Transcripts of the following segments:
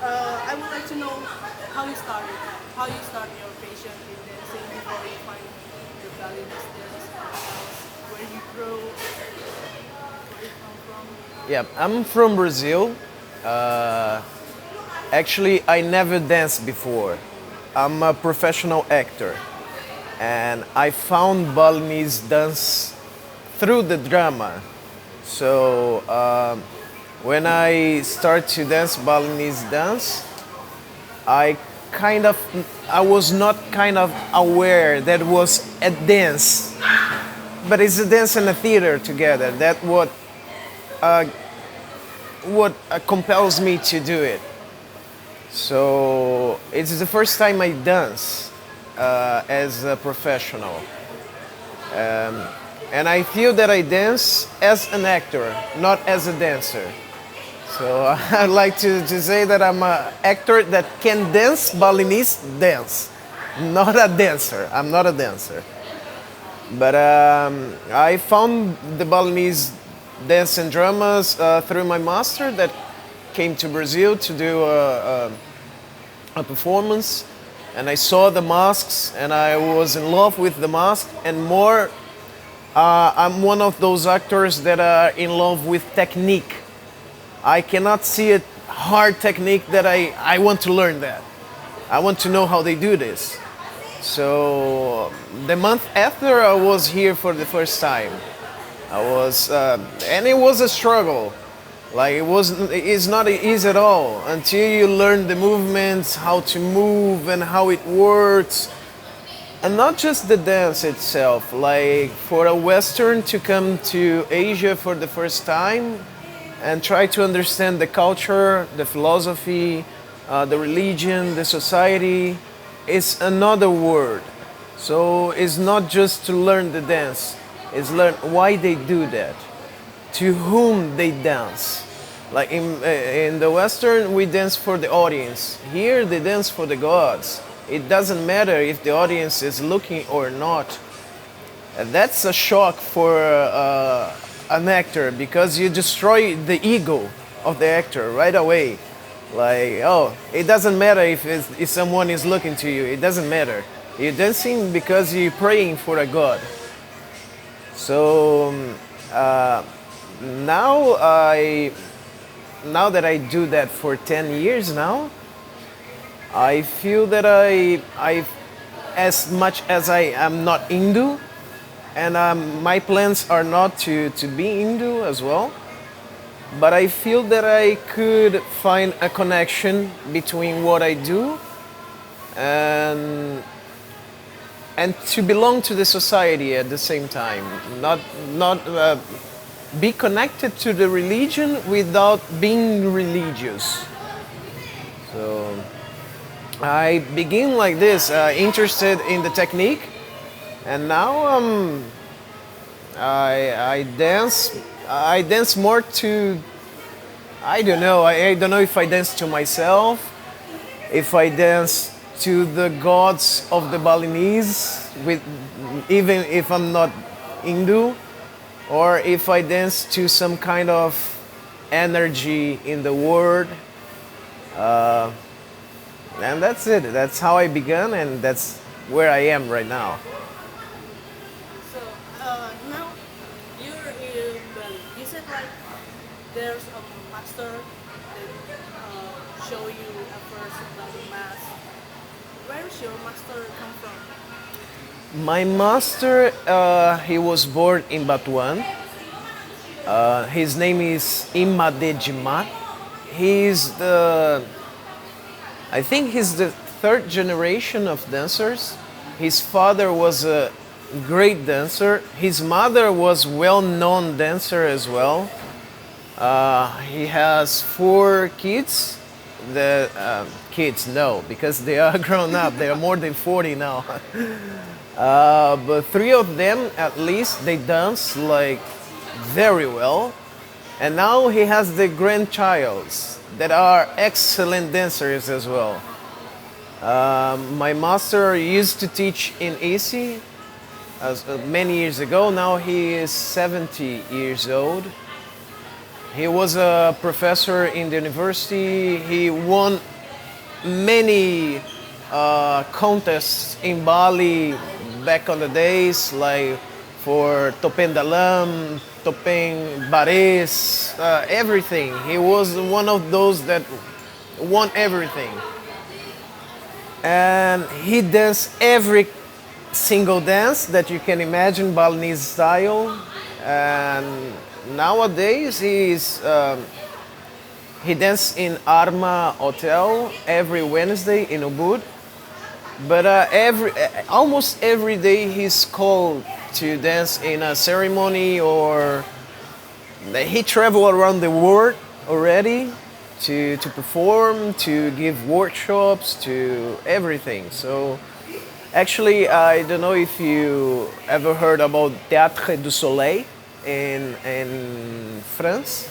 I would like to know how you started, how you start your passion in dancing before you find your Balinese dance, where you grow, where you come from. Yeah, I'm from Brazil. Uh, Actually, I never danced before. I'm a professional actor, and I found Balinese dance through the drama. So when I start to dance Balinese dance, I kind of, I was not kind of aware that was a dance, but it's a dance and a theater together. That what compels me to do it. So it's the first time I dance as a professional, and I feel that I dance as an actor, not as a dancer. So I like to say that I'm an actor that can dance Balinese dance, not a dancer. I'm not a dancer. But I found the Balinese dance and dramas through my master that came to Brazil to do a performance. And I saw the masks and I was in love with the mask. And more, I'm one of those actors that are in love with technique. I cannot see a hard technique that I want to learn that. I want to know how they do this. So the month after I was here for the first time, and it was a struggle. Like it's not easy at all until you learn the movements, how to move and how it works. And not just the dance itself, like for a Western to come to Asia for the first time and try to understand the culture, the philosophy, the religion, the society, is another word. So it's not just to learn the dance, it's learn why they do that, to whom they dance. Like in the Western, we dance for the audience. Here, they dance for the gods. It doesn't matter if the audience is looking or not. And that's a shock for an actor because you destroy the ego of the actor right away. Like, oh, it doesn't matter if someone is looking to you. It doesn't matter. You're dancing because you're praying for a god. So now now that I do that for 10 years now, I feel that as much as I am not Hindu, and my plans are not to be Hindu as well, but I feel that I could find a connection between what I do and and to belong to the society at the same time, not be connected to the religion without being religious. So I begin like this, interested in the technique, and now I dance. I dance more to, I don't know. I don't know if I dance to myself, if I dance to the gods of the Balinese, with even if I'm not Hindu, or if I dance to some kind of energy in the world. And that's it. That's how I began, and that's where I am right now. So now you're in Bali. You said like there's a master that show you at first Bali mass. Where's your master come from? My master, he was born in Batuan. His name is Imadejimat. He's the, I think he's the third generation of dancers. His father was a great dancer. His mother was well-known dancer as well. He has four kids. The kids, no, because they are grown up. They are more than 40 now. But three of them, at least, they dance like very well. And now he has the grandchilds that are excellent dancers as well. My master used to teach in AC many years ago. Now he is 70 years old. He was a professor in the university. He won many contests in Bali back on the days, like for Topeng Dalam, Topeng Baris, everything. He was one of those that won everything. And he danced every single dance that you can imagine, Balinese style. And nowadays he dances in Arma Hotel every Wednesday in Ubud. But almost every day he's called to dance in a ceremony, or he traveled around the world already to perform, to give workshops, to everything. So actually, I don't know if you ever heard about Théâtre du Soleil in France.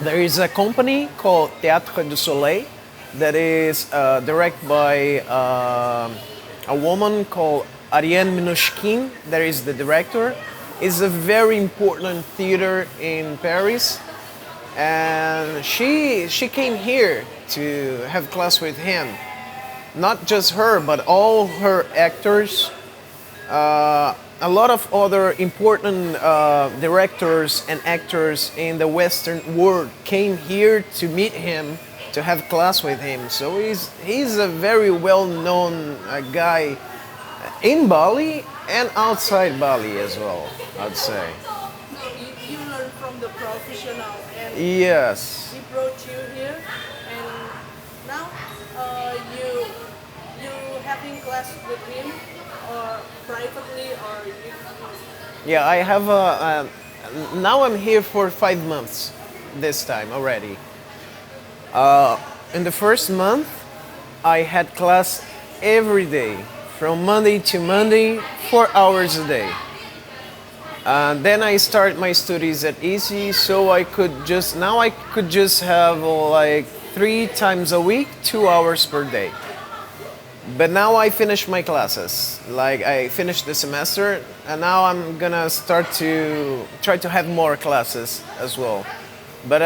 There is a company called Théâtre du Soleil that is directed by a woman called Ariane Minushkin. That is the director. It's a very important theater in Paris, and she came here to have class with him. Not just her, but all her actors. A lot of other important directors and actors in the Western world came here to meet him, to have class with him. So he's a very well-known guy in Bali and outside Bali as well, I'd say. So you learn from the professional, and Yes. he brought you here, and now you having class with him, or privately, or you. Yeah, I have now I'm here for 5 months this time already. In the first month, I had class every day, from Monday to Monday, 4 hours a day. Then I started my studies at Easy, so I could just have like 3 times a week, 2 hours per day. But now I finished my classes. Like I finished the semester, and now I'm gonna start to try to have more classes as well. But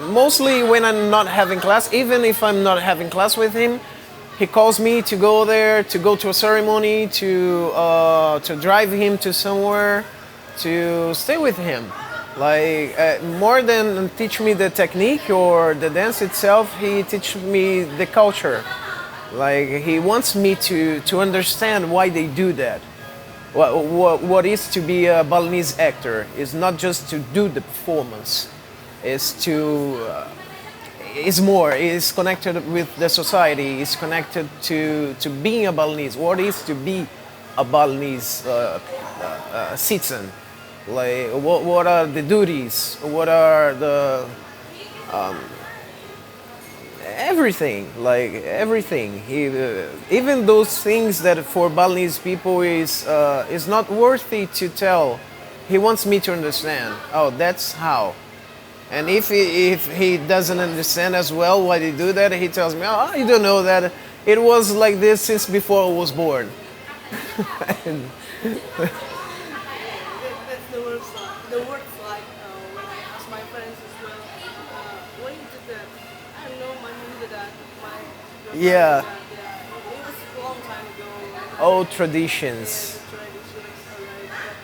mostly when I'm not having class, even if I'm not having class with him, he calls me to go there, to go to a ceremony, to drive him to somewhere, to stay with him. Like more than teach me the technique or the dance itself, he teach me the culture. Like he wants me to understand why they do that. What is to be a Balinese actor is not just to do the performance. Is to is more, is connected with the society, is connected to being a Balinese. What is to be a Balinese citizen? Like what are the duties? What are the everything? Like everything. Even those things that for Balinese people is not worthy to tell. He wants me to understand. Oh, that's how. And if he doesn't understand as well why they do that, he tells me, "Oh, you don't know that it was like this since before I was born." And That's the worst side. The worst side when I ask my friends as well, why you did that? I don't know, my mom did that, my grandfather Yeah. did that. Yeah, it was a long time ago. old traditions. Traditions, alright.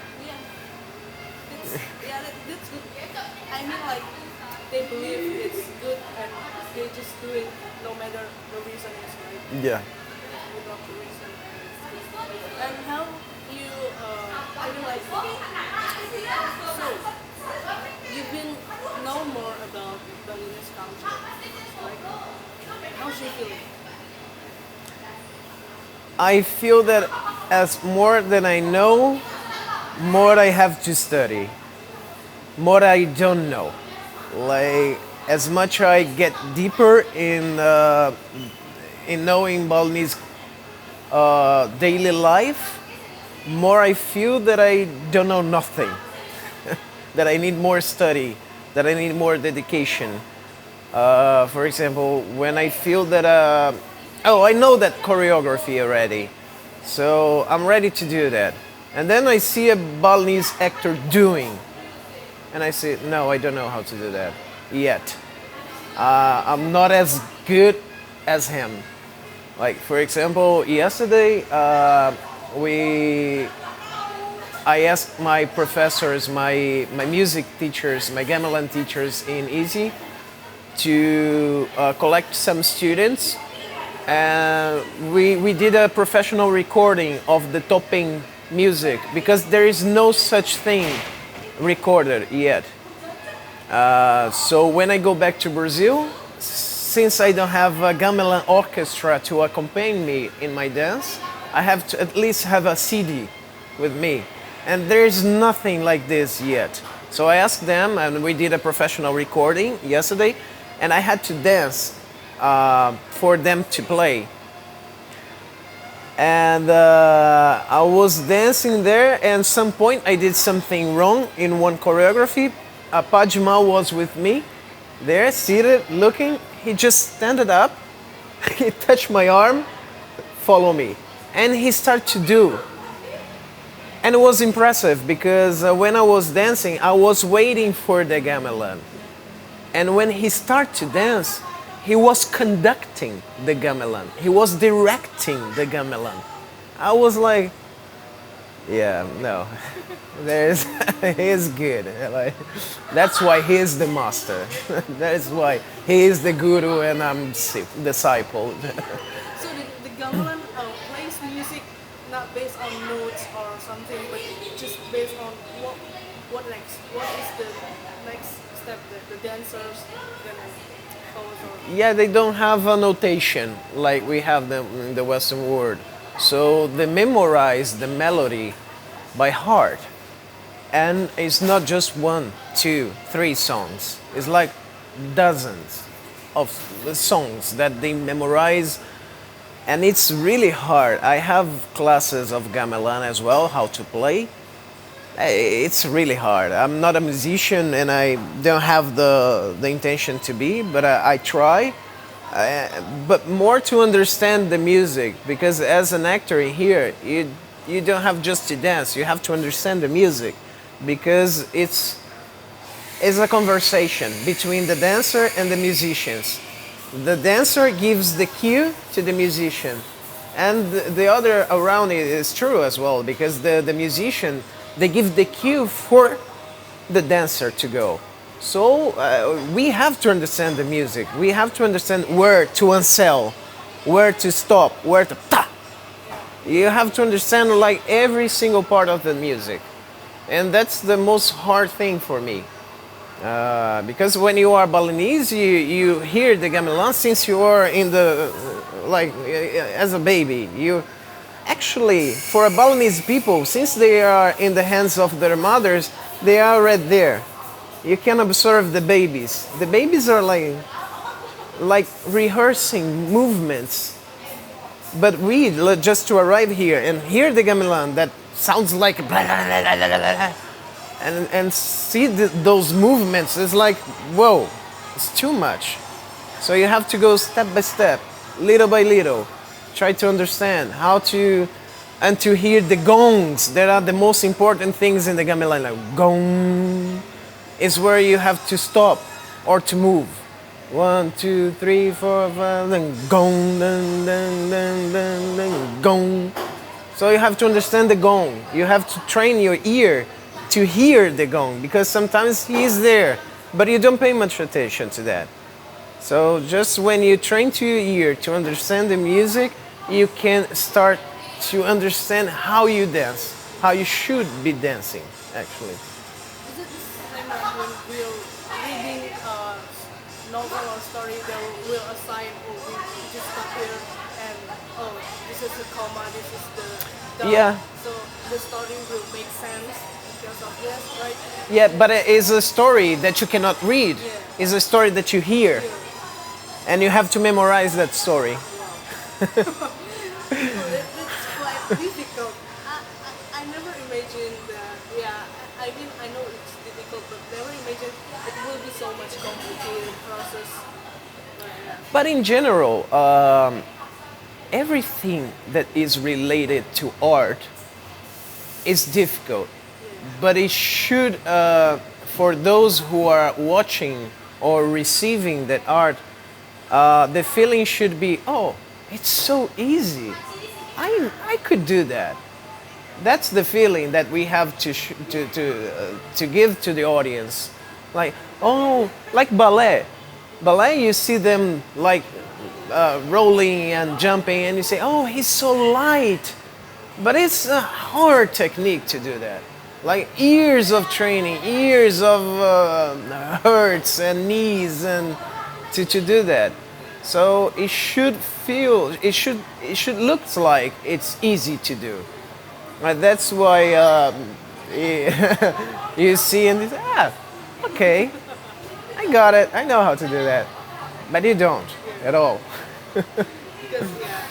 But yeah, that's good. I mean, like they believe it's good, and they just do it no matter the reason is, right? Yeah. Without the reason. And how you, I mean, like, so you've been know more about Balinese culture, right? How's she feeling? I feel that as more than I know, more I have to study, more I don't know. Like as much I get deeper in knowing Balinese daily life, more I feel that I don't know nothing. That I need more study, that I need more dedication. For example, when I feel that oh, I know that choreography already, so I'm ready to do that. And then I see a Balinese actor doing, And I said, no, I don't know how to do that yet. I'm not as good as him. Like for example, yesterday we I asked my professors, my music teachers, my gamelan teachers in Easy to collect some students, and we did a professional recording of the topping music because there is no such thing recorded yet. So when I go back to Brazil, since I don't have a gamelan orchestra to accompany me in my dance, I have to at least have a CD with me. And there's nothing like this yet. So I asked them, and we did a professional recording yesterday, and I had to dance for them to play. And I was dancing there, and at some point I did something wrong in one choreography. Pajma was with me there, seated, looking. He just standed up, he touched my arm, follow me. And he started to do. And it was impressive because when I was dancing, I was waiting for the gamelan. And when he started to dance, he was conducting the gamelan. He was directing the gamelan. I was like, yeah, no, there's, he is good. Like, that's why he is the master. That is why he is the guru and I'm disciple. So the gamelan plays music not based on notes or something, but just based on what next? What is the next step that the dancers gonna follow? Yeah, they don't have a notation like we have them in the Western world. So they memorize the melody by heart. And it's not just one, two, three songs. It's like dozens of songs that they memorize. And it's really hard. I have classes of gamelan as well, how to play. It's really hard. I'm not a musician and I don't have the intention to be, but I try. But more to understand the music, because as an actor here, you don't have just to dance, you have to understand the music, because it's a conversation between the dancer and the musicians. The dancer gives the cue to the musician, and the other around it is true as well, because the musician, they give the cue for the dancer to go. So we have to understand the music. We have to understand where to unsell, where to stop, where to ta. You have to understand like every single part of the music, and that's the most hard thing for me. Because when you are Balinese, you hear the gamelan since you are in the like as a baby. You actually, for a Balinese people, since they are in the hands of their mothers, they are right there. You can observe the babies. The babies are like rehearsing movements. But we just to arrive here and hear the gamelan that sounds like blah, blah, blah, blah, blah, blah, and see those movements is like, whoa, it's too much. So you have to go step by step, little by little, try to understand how to, and to hear the gongs that are the most important things in the gamelan. Like gong is where you have to stop or to move. 1, 2, 3, 4, 5, then gong, then, then, gong. So you have to understand the gong. You have to train your ear to hear the gong, because sometimes he is there, but you don't pay much attention to that. So just when you train to your ear to understand the music, you can start to understand how you dance, how you should be dancing, actually. Is it the same like when we're reading a novel or story, they will assign, oh, we just stop here, and oh, this is the comma, this is the dot. Yeah. So the story will make sense because of this, right? Yeah, but it is a story that you cannot read. Yeah. It's a story that you hear, and you have to memorize that story. It's quite difficult. I never imagined that. Yeah, I mean, I know it's difficult, but never imagined it will be so much complicated process. Yeah. But in general, everything that is related to art is difficult, but it should for those who are watching or receiving that art, the feeling should be, oh, it's so easy. I could do that. That's the feeling that we have to give to the audience. Like, oh, like ballet. Ballet, you see them like rolling and jumping, and you say, oh, he's so light. But it's a hard technique to do that. Like years of training, years of hurts and knees, and to do that. So it should feel, it should look like it's easy to do. That's why you see and you say, ah, okay, I got it. I know how to do that. But you don't at all. Because yeah,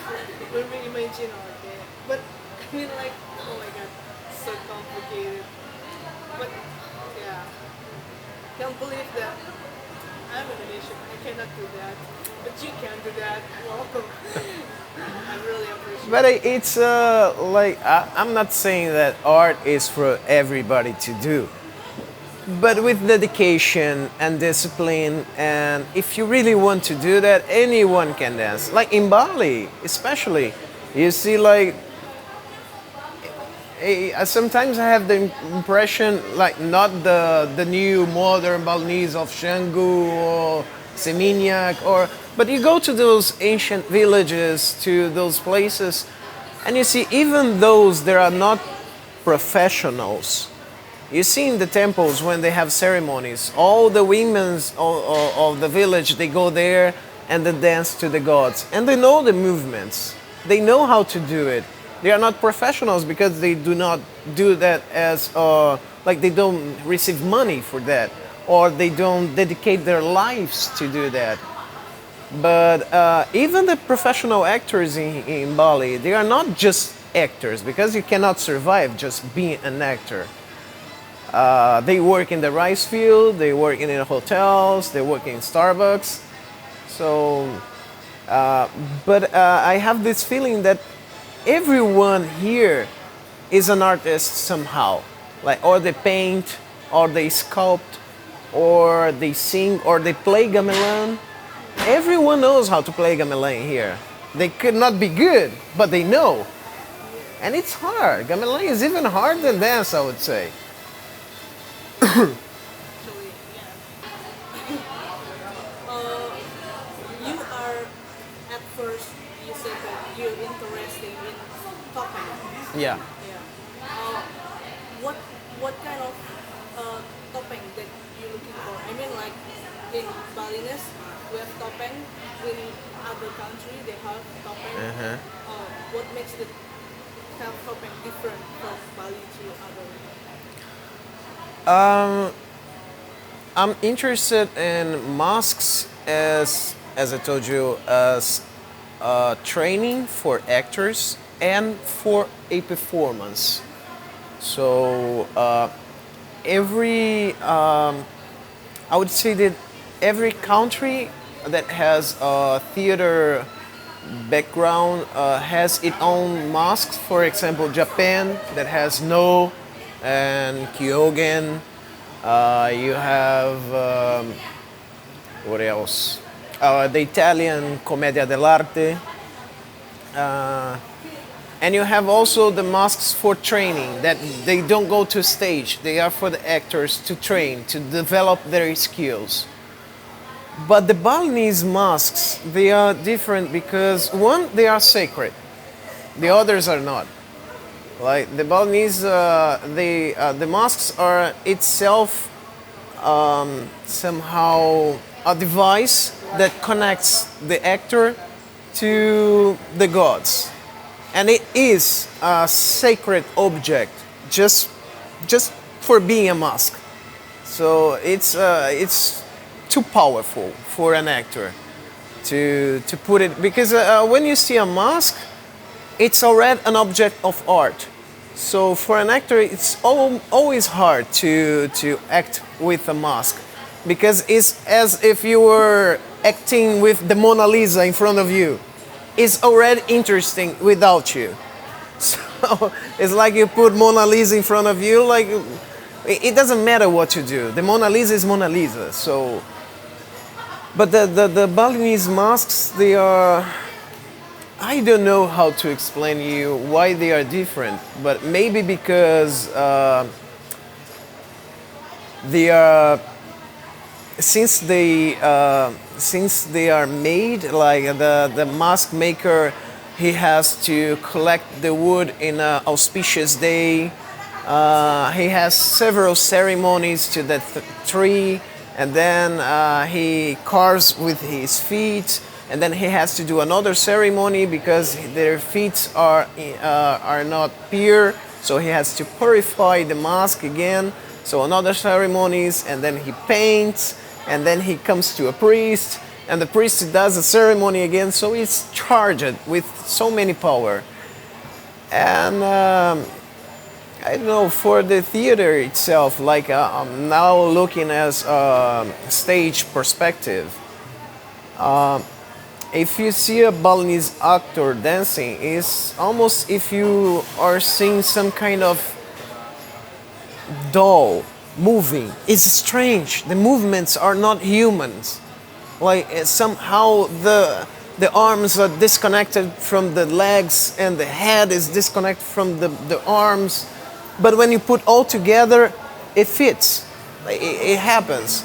when we imagine our day, but I mean like, oh my god, so complicated. But yeah, can't believe that I'm Indonesian. I cannot do that, but you can do that. Wow, I really appreciate. But it's like I'm not saying that art is for everybody to do. But with dedication and discipline, and if you really want to do that, anyone can dance. Like in Bali, especially, you see, like, sometimes I have the impression, like, not the new modern Balinese of Canggu or Seminyak, but you go to those ancient villages, to those places, and you see even those that are not professionals. You see in the temples when they have ceremonies, all the women of the village, they go there and they dance to the gods. And they know the movements. They know how to do it. They are not professionals because they do not do that as, like they don't receive money for that. Or they don't dedicate their lives to do that. But even the professional actors in Bali, they are not just actors because you cannot survive just being an actor. They work in the rice field, they work in the hotels, they work in Starbucks. So, but I have this feeling that everyone here is an artist somehow. Like, or they paint, or they sculpt, or they sing, or they play gamelan. Everyone knows how to play gamelan here. They could not be good, but they know. And it's hard. Gamelan is even harder than dance, I would say. Actually, yeah. You are at first you said that you're interested in topping. Yeah. Yeah. What kind of topping that you're looking for? I mean, like in Balinese, we have topping. In other country, they have topping. What makes the kind of topping different from Bali to other? I'm interested in masks as I told you, as training for actors and for a performance. So I would say that every country that has a theater background has its own masks. For example, Japan that has No and Kyogen. You have what else? The Italian Commedia dell'arte. And you have also the masks for training that they don't go to stage. They are for the actors to train, to develop their skills. But the Balinese masks, they are different because one, they are sacred. The others are not. Like the Balinese, the masks are itself somehow a device that connects the actor to the gods, and it is a sacred object just for being a mask. So it's too powerful for an actor to put it, because when you see a mask, it's already an object of art. So for an actor, it's always hard to act with a mask, because it's as if you were acting with the Mona Lisa in front of you. It's already interesting without you. So it's like you put Mona Lisa in front of you, like It doesn't matter what you do. The Mona Lisa is Mona Lisa. So, but the Balinese masks, they are. I don't know how to explain you why they are different, but maybe because they are since they are made like the mask maker, he has to collect the wood in an auspicious day. He has several ceremonies to that tree, and then he carves with his feet, and then he has to do another ceremony because their feet are not pure, so he has to purify the mask again. So another ceremonies, and then he paints, and then he comes to a priest, and the priest does a ceremony again. So it's charged with so many power, and I don't know, for the theater itself. Like I'm now looking as a stage perspective. If you see a Balinese actor dancing, it's almost if you are seeing some kind of doll moving. It's strange. The movements are not humans. Like somehow the arms are disconnected from the legs, and the head is disconnected from the arms. But when you put all together, it fits. It happens.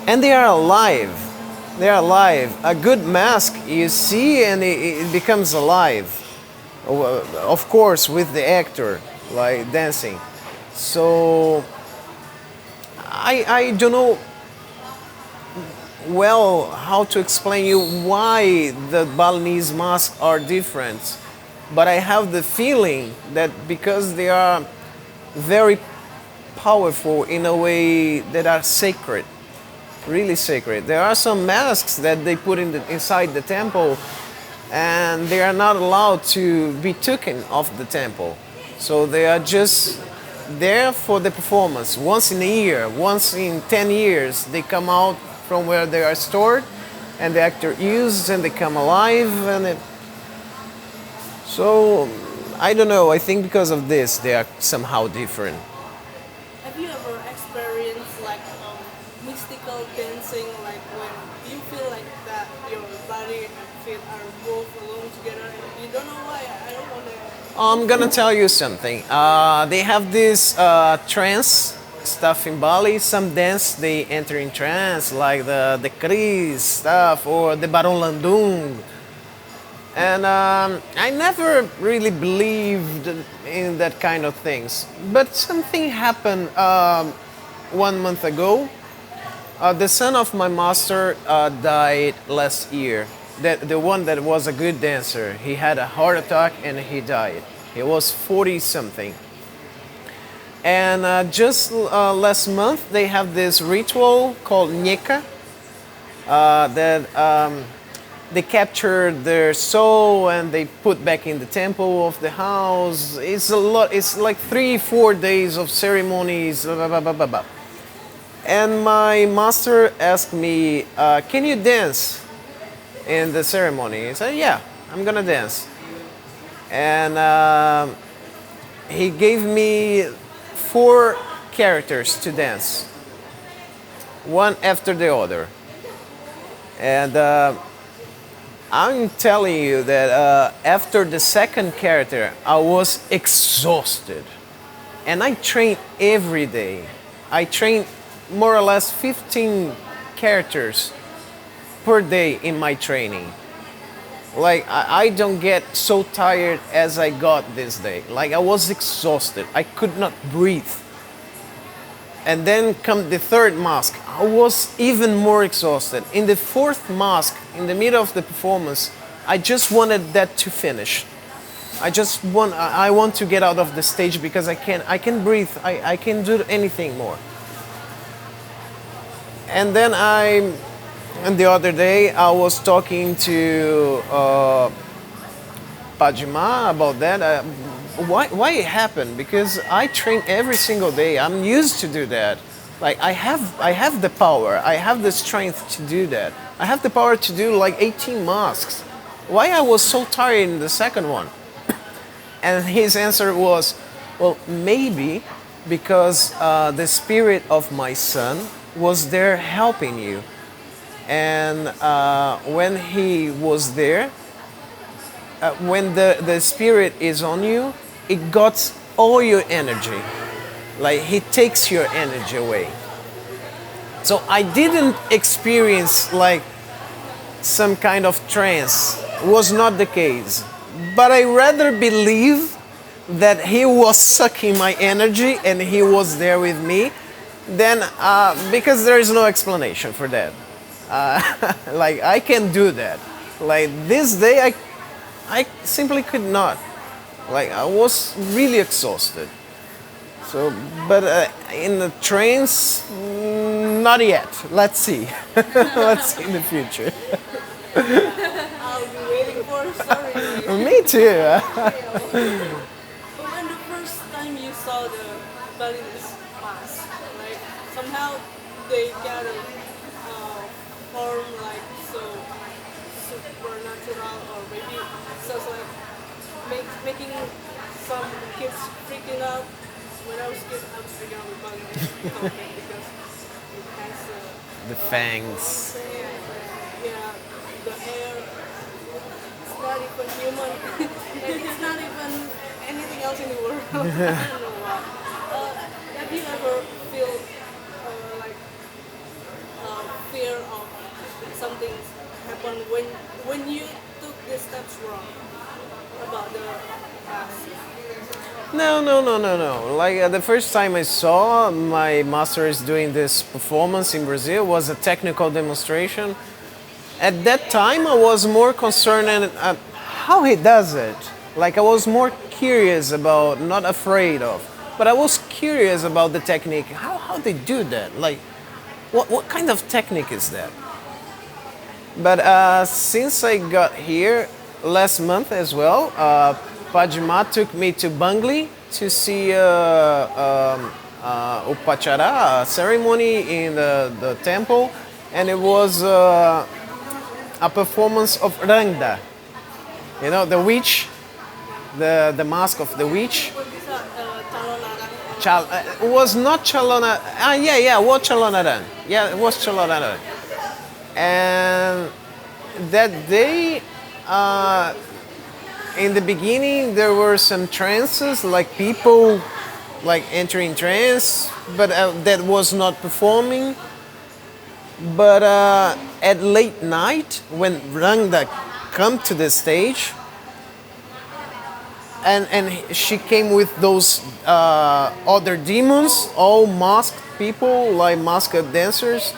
And they are alive. They are alive. A good mask, you see, and it becomes alive. Of course, with the actor, like dancing. So I don't know well how to explain you why the Balinese masks are different, but I have the feeling that because they are very powerful in a way that are sacred, really sacred. There are some masks that they put inside the temple, and they are not allowed to be taken off the temple. So they are just there for the performance. Once in a year, once in 10 years, they come out from where they are stored, and the actor uses, and they come alive, so I don't know. I think because of this, they are somehow different. Have you ever experienced like mystical dancing, like when you feel like that your body and feet are both alone together and you don't know why? I don't want to. I'm gonna tell you something. They have this trance stuff in Bali. Some dance they enter in trance, like the Kris stuff or the Barong Landung. And I never really believed in that kind of things. But something happened 1 month ago. The son of my master died last year. The one that was a good dancer. He had a heart attack and he died. He was 40 something. And just last month they have this ritual called Nyeka that they capture their soul and they put back in the temple of the house. It's a lot. It's like 3-4 days of ceremonies. Blah, blah, blah, blah, blah. And my master asked me, "Can you dance in the ceremony?" I said, "Yeah, I'm gonna dance." And he gave me 4 characters to dance, one after the other. And I'm telling you that after the second character, I was exhausted. And I train every day. I train more or less 15 characters per day in my training. Like, I don't get so tired as I got this day. Like, I was exhausted. I could not breathe. And then come the third mask. I was even more exhausted. In the fourth mask, in the middle of the performance, I just wanted that to finish. I want to get out of the stage because I can breathe. I can't do anything more. And then and the other day, I was talking to Pajima about that. Why it happened? Because I train every single day. I'm used to do that. Like I have the power. I have the strength to do that. I have the power to do like 18 masks. Why I was so tired in the second one? And his answer was, well, maybe because the spirit of my son was there helping you. And when he was there, when the spirit is on you, it got all your energy. Like he takes your energy away. So I didn't experience like some kind of trance. Was not the case. But I rather believe that he was sucking my energy and he was there with me than because there is no explanation for that. Like I can do that. Like this day I simply could not. Like I was really exhausted. So, but in the trains, not yet. Let's see. Let's see in the future. I'll be waiting for a story. Me too. But when the first time you saw the Balinese mask, like somehow they got a form like so supernatural, or maybe so like making some kids freaking out. When I was a kid, I was freaking out with Balinese because it has The fangs. yeah, the hair. It's not even human, and it's not even anything else in the world. I don't know why. Have you ever feel like fear of something happen when you took the steps wrong about the past? No, no, no, no, no. Like the first time I saw my masters doing this performance in Brazil was a technical demonstration. At that time, I was more concerned at how he does it. Like I was more curious about, not afraid of, but I was curious about the technique. How they do that? Like, what kind of technique is that? But since I got here last month as well, Pajima took me to Bangli to see Upachara ceremony in the temple, and it was a performance of Rangda. You know, the witch, the mask of the witch. It was not Chalona. Yeah, it was Chalonaran. Yeah, it was Chalonaran. And that day, in the beginning, there were some trances, like people like entering trance, but that was not performing. But at late night, when Rangda come to the stage, and she came with those other demons, all masked people, like masked dancers,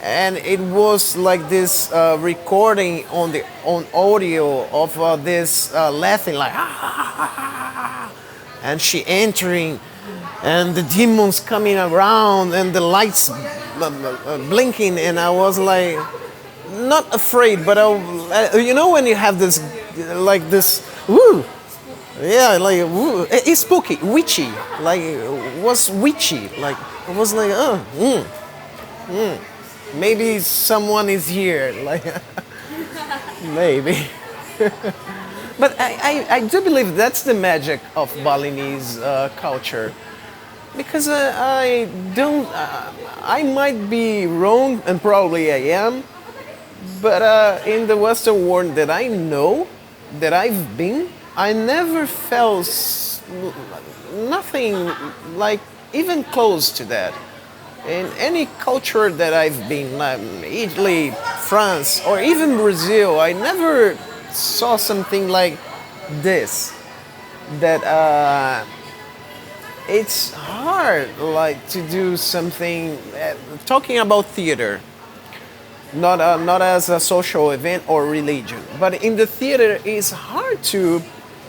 and it was like this recording on audio of this laughing like and she entering, and the demons coming around, and the lights blinking, and I was like not afraid, but you know when you have this like this woo. Yeah, like woo, it's spooky, witchy. Like it was witchy. Like it was like maybe someone is here. Like maybe. But I do believe that's the magic of Balinese culture, because I don't. I might be wrong, and probably I am. But in the Western world that I know, that I've been, I never felt nothing like even close to that. In any culture that I've been, like Italy, France, or even Brazil, I never saw something like this. That it's hard, like to do something. Talking about theater, not as a social event or religion, but in the theater, it's hard to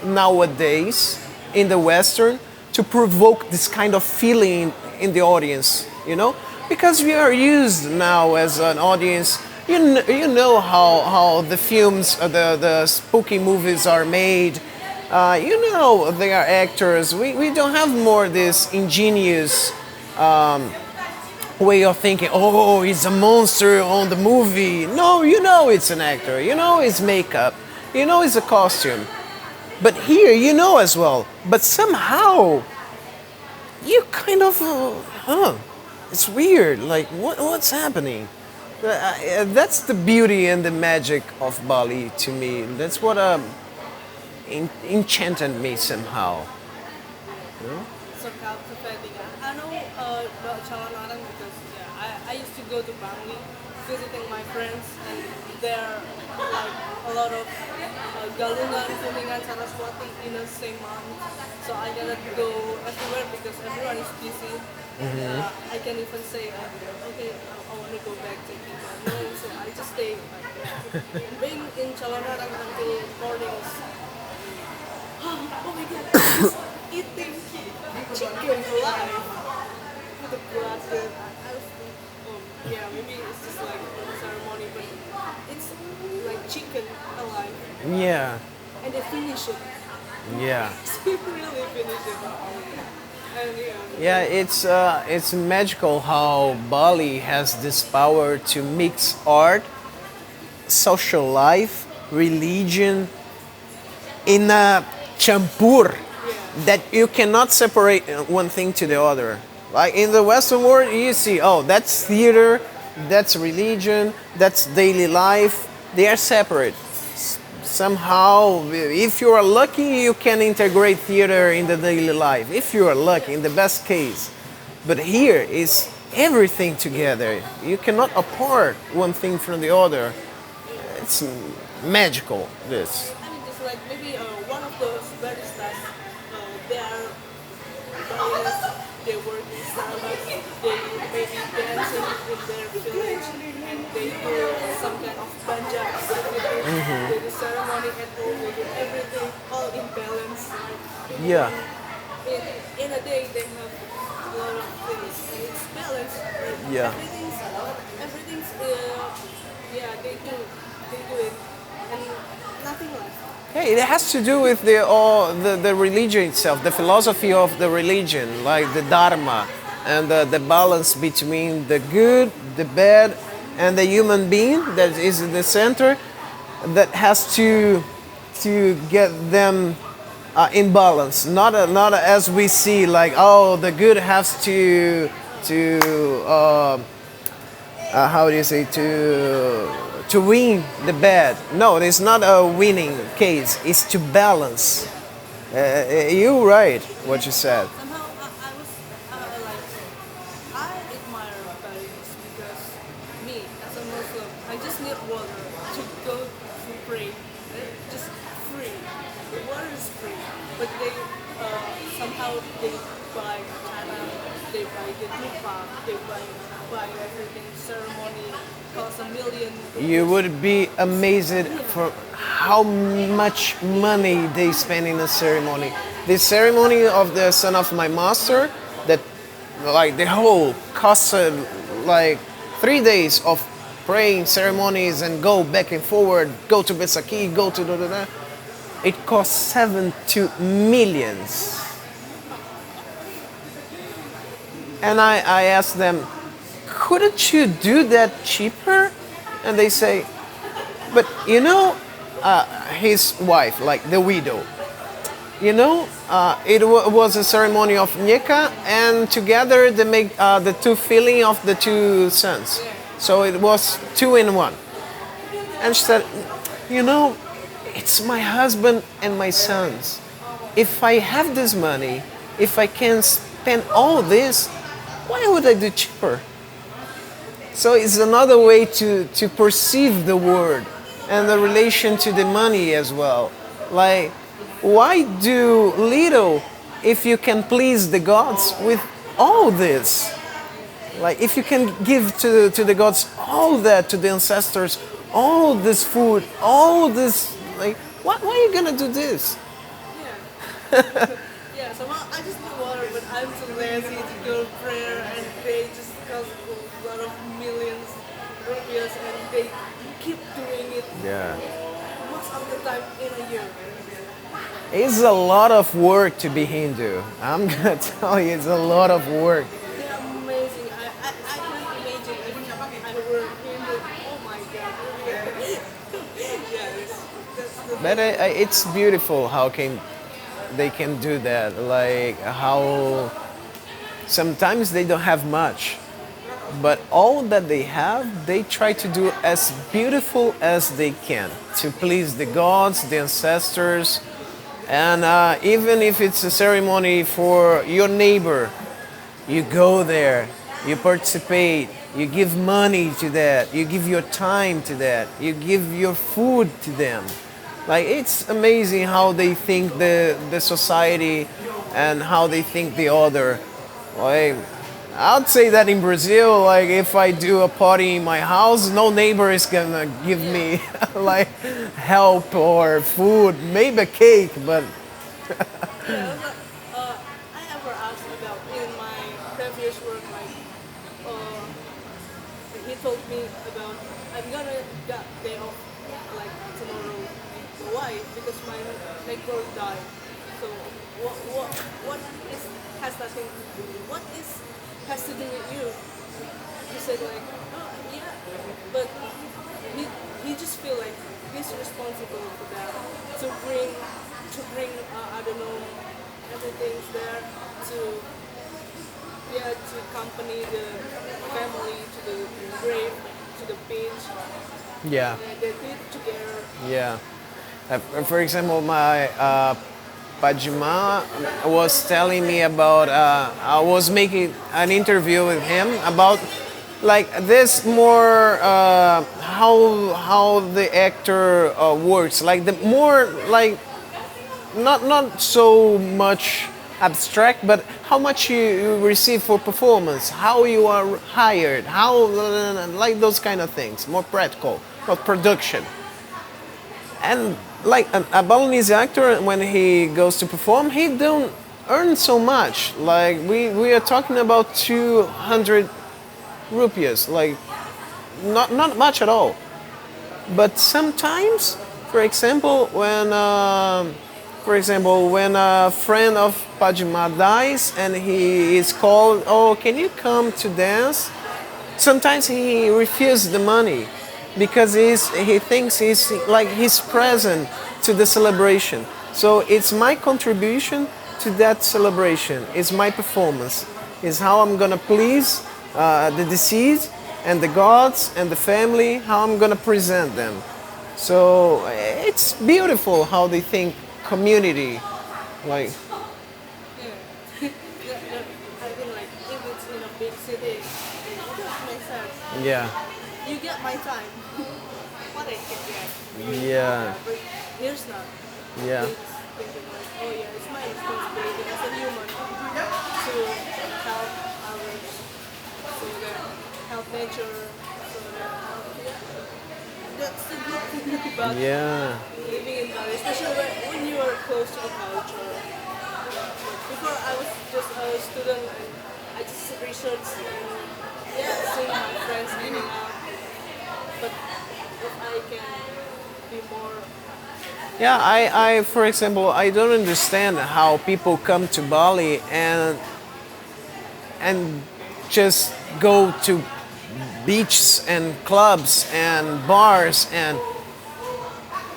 nowadays in the Western to provoke this kind of feeling in the audience, you know, because we are used now as an audience. You know how the films, the spooky movies are made. You know they are actors. We don't have more this ingenious way of thinking. Oh, it's a monster on the movie. No, you know it's an actor. You know it's makeup. You know it's a costume. But here, you know as well. But somehow, you kind of, it's weird. Like, what's happening? That's the beauty and the magic of Bali to me. That's what enchanted me somehow. You know? So captivating. I know about Chalanarang because yeah, I used to go to Bali visiting my friends and there are like a lot of Galungan, Kuningan, Saraswati in the same month. So I cannot go everywhere because everyone is busy. And I can even say, okay, I want to go back to Kita. No, so I just stay like being in Chalanarang until mornings. Oh my god, just eating chicken alive with the blasted. I was, yeah, maybe it's just like a ceremony, but it's like chicken alive, Yeah, and they finish it. yeah. They really finish it, and yeah, Yeah, it's magical how Bali has this power to mix art, social life, religion in a champur that you cannot separate one thing to the other. Like in the Western world, you see, oh, that's theater, that's religion, that's daily life. They are separate. Somehow, if you are lucky, you can integrate theater in the daily life. If you are lucky, in the best case. But here is everything together. You cannot apart one thing from the other. It's magical, this. I mean, just like maybe one of those baristas, they are Balinese, they work in Starbucks, they maybe dancing in their village, and they do some kind of banja activity, they do ceremony at home, they do everything all in balance. Like, Yeah. in a day they have a lot of things, and it's balanced. Like, Yeah. everything's yeah, they do it, and nothing less. Hey, it has to do with the religion itself, the philosophy of the religion, like the Dharma, and the balance between the good, the bad, and the human being that is in the center, that has to get them in balance. Not as we see, like, oh, the good has to how do you say, to win the bad. No, it's not a winning case. It's to balance. You're right. What you said. Somehow I was like I admire Balinese because me as a Muslim I just need water to go to pray. Just free. The water is free, but they somehow they buy chana, they buy the lupa, they buy everything. Ceremony costs $1 million. You would be amazed for how much money they spend in a ceremony. The ceremony of the son of my master, that like the whole costs like 3 days of praying ceremonies and go back and forward, go to Besaki, go to da da da. It costs 7 to millions. And I asked them, couldn't you do that cheaper? And they say, but you know, his wife, like the widow, you know, it was a ceremony of Nyeka, and together they make the two filling of the two sons. So it was 2 in 1. And she said, you know, it's my husband and my sons. If I have this money, if I can spend all this, why would I do cheaper? So it's another way to perceive the word and the relation to the money as well. Like, why do little if you can please the gods with all this? Like, if you can give to the gods all that, to the ancestors, all this food, all this, like, why are you gonna do this? Yeah. Yeah, somehow I just need water, but I'm too lazy to go to prayer, and they just cost a lot of millions rupees, and they keep doing it Yeah. most of the time in a year. It's a lot of work to be Hindu. I'm gonna tell you, it's a lot of work. They're amazing. I can't imagine if I were Hindu. Oh my god. Yes, that's the But it's beautiful how they can do that. Like how Sometimes they don't have much, but all that they have, they try to do as beautiful as they can to please the gods, the ancestors, and even if it's a ceremony for your neighbor, you go there, you participate, you give money to that, you give your time to that, you give your food to them. Like it's amazing how they think the society and how they think the other. Like I'd say that in Brazil, like if I do a party in my house, no neighbor is gonna give me like help or food, maybe a cake, but Yeah, but I ever asked about in my previous work, like uh, he told me about I'm gonna get day off like tomorrow. Why? Because my neighbor died. So what is has nothing what is has to do with you? He said like, oh yeah, but he he just feel like he's responsible for that to bring I don't know everything's there to yeah to accompany the family to the grave to the beach yeah, and they did together. yeah. For example, my Pajima was telling me about. I was making an interview with him about like this more how the actor works. Like the more like not so much abstract, but how much you receive for performance, how you are hired, how like those kind of things, more practical, about production. And like a Balinese actor, when he goes to perform, he don't earn so much. Like we are talking about 200 rupees, like not much at all. But sometimes, for example, when a friend of Pajima dies and he is called, oh, can you come to dance? Sometimes he refuses the money because he thinks he's present to the celebration. So it's my contribution to that celebration. It's my performance. It's how I'm gonna please the deceased and the gods and the family. How I'm gonna present them. So it's beautiful how they think community, like Yeah. I mean like if it's in a big city, it doesn't make sense. yeah, You get my time. What I can get. yeah, But here's not. yeah, It's thinking like, oh yeah, it's my responsibility as a human to help others, so that help nature, so that yeah, that's the good thing about yeah. living in Bali, especially when you are close to the culture. Before I was just a student and I just researched and yeah, seeing my friends hanging out. But if I can be more, Yeah, for example, I don't understand how people come to Bali and just go to beaches and clubs and bars and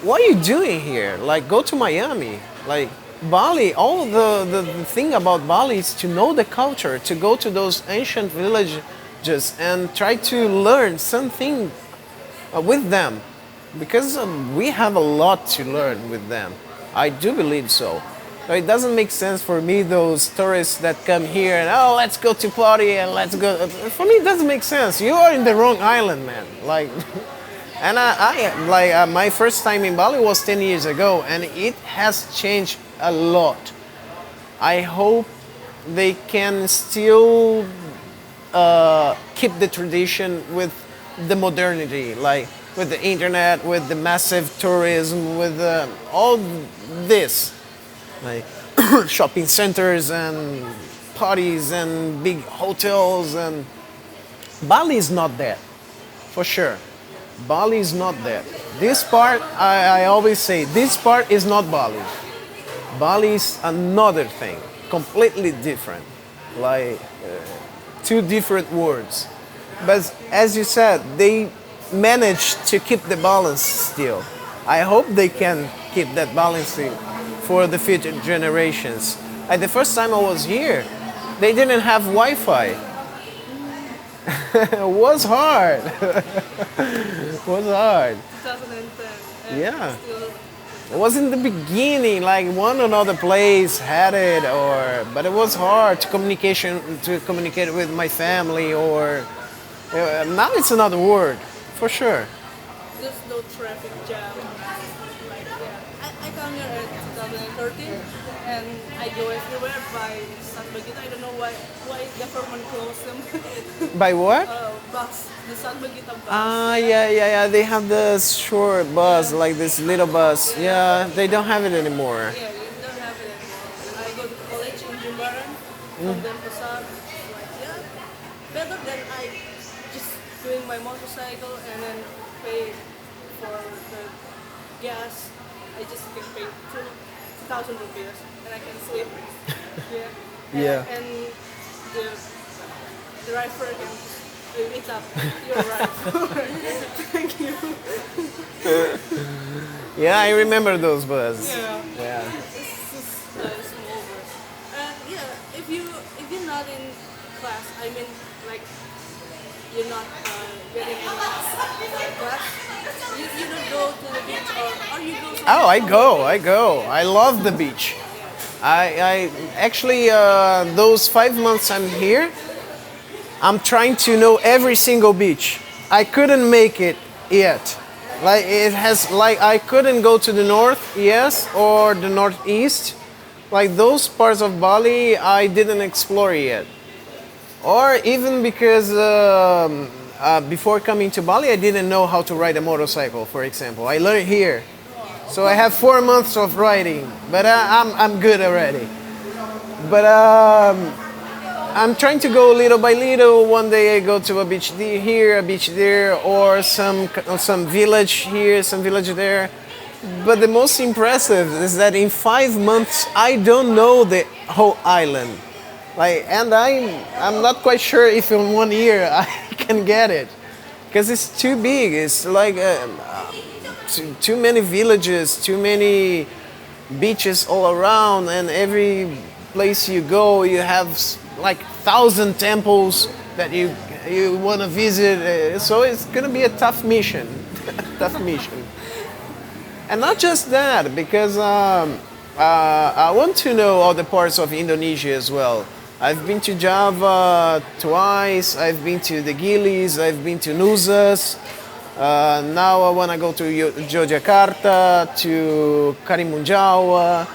what are you doing here? Like go to Miami. Like Bali, all the thing about Bali is to know the culture, to go to those ancient villages and try to learn something with them because we have a lot to learn with them. I do believe so. So it doesn't make sense for me those tourists that come here and oh let's go to party and let's go. For me it doesn't make sense. You are in the wrong island, man. Like, and my first time in Bali was 10 years ago, and it has changed a lot. I hope they can still keep the tradition with the modernity, like with the internet, with the massive tourism, with all this, like shopping centers and parties and big hotels. And Bali is not that, for sure. Bali is not that. This part, I always say, this part is not Bali. Bali is another thing, completely different, like two different words. But as you said, they managed to keep the balance still. I hope they can keep that balancing for the future generations. Like the first time I was here, They didn't have Wi-Fi. It was hard. It was hard. 2010. And Yeah. still, It was in the beginning, like one another place had it, or but it was hard to communicate with my family, or now it's another word, for sure. there's no traffic jam. Like, yeah. I come here in 2013 and I go everywhere by San Bagita. I don't know why government closed them. By what? Bus, the San Bagita bus. Ah, yeah. They have this short bus, like this little bus. Yeah, they don't have it anymore. Yeah, you don't have it anymore. And I go to college in Jimbaran, from Denpasar. Like, yeah, better than I just doing my motorcycle and then pay for the gas. I just can pay 2,000 rupees and I can sleep. Yeah. Yeah. And the driver can just it's up. You're right. Thank you. Yeah, I remember those buses. Yeah. Yeah. It's just small verse. And yeah, if you're not in class, I mean like you're not getting any class, you don't go to the beach or you go Oh, somewhere. I go. I love the beach. I actually those 5 months I'm here, I'm trying to know every single beach. I couldn't make it yet. Like it has like I couldn't go to the north, yes, or the northeast. Like those parts of Bali I didn't explore yet. Or even because before coming to Bali I didn't know how to ride a motorcycle, for example. I learned here. So I have 4 months of riding, but I'm good already. But I'm trying to go little by little. One day I go to a beach here, a beach there, or some village here, some village there. But the most impressive is that in 5 months I don't know the whole island. Like, and I'm not quite sure if in 1 year I can get it, because it's too big. It's like too many villages, too many beaches all around, and every place you go, you have like 1,000 temples that you want to visit. So it's gonna be a tough mission, tough mission. And not just that, because I want to know other parts of Indonesia as well. I've been to Java twice. I've been to the Gilis. I've been to Nusas. Now I want to go to Yogyakarta, to Karimunjawa.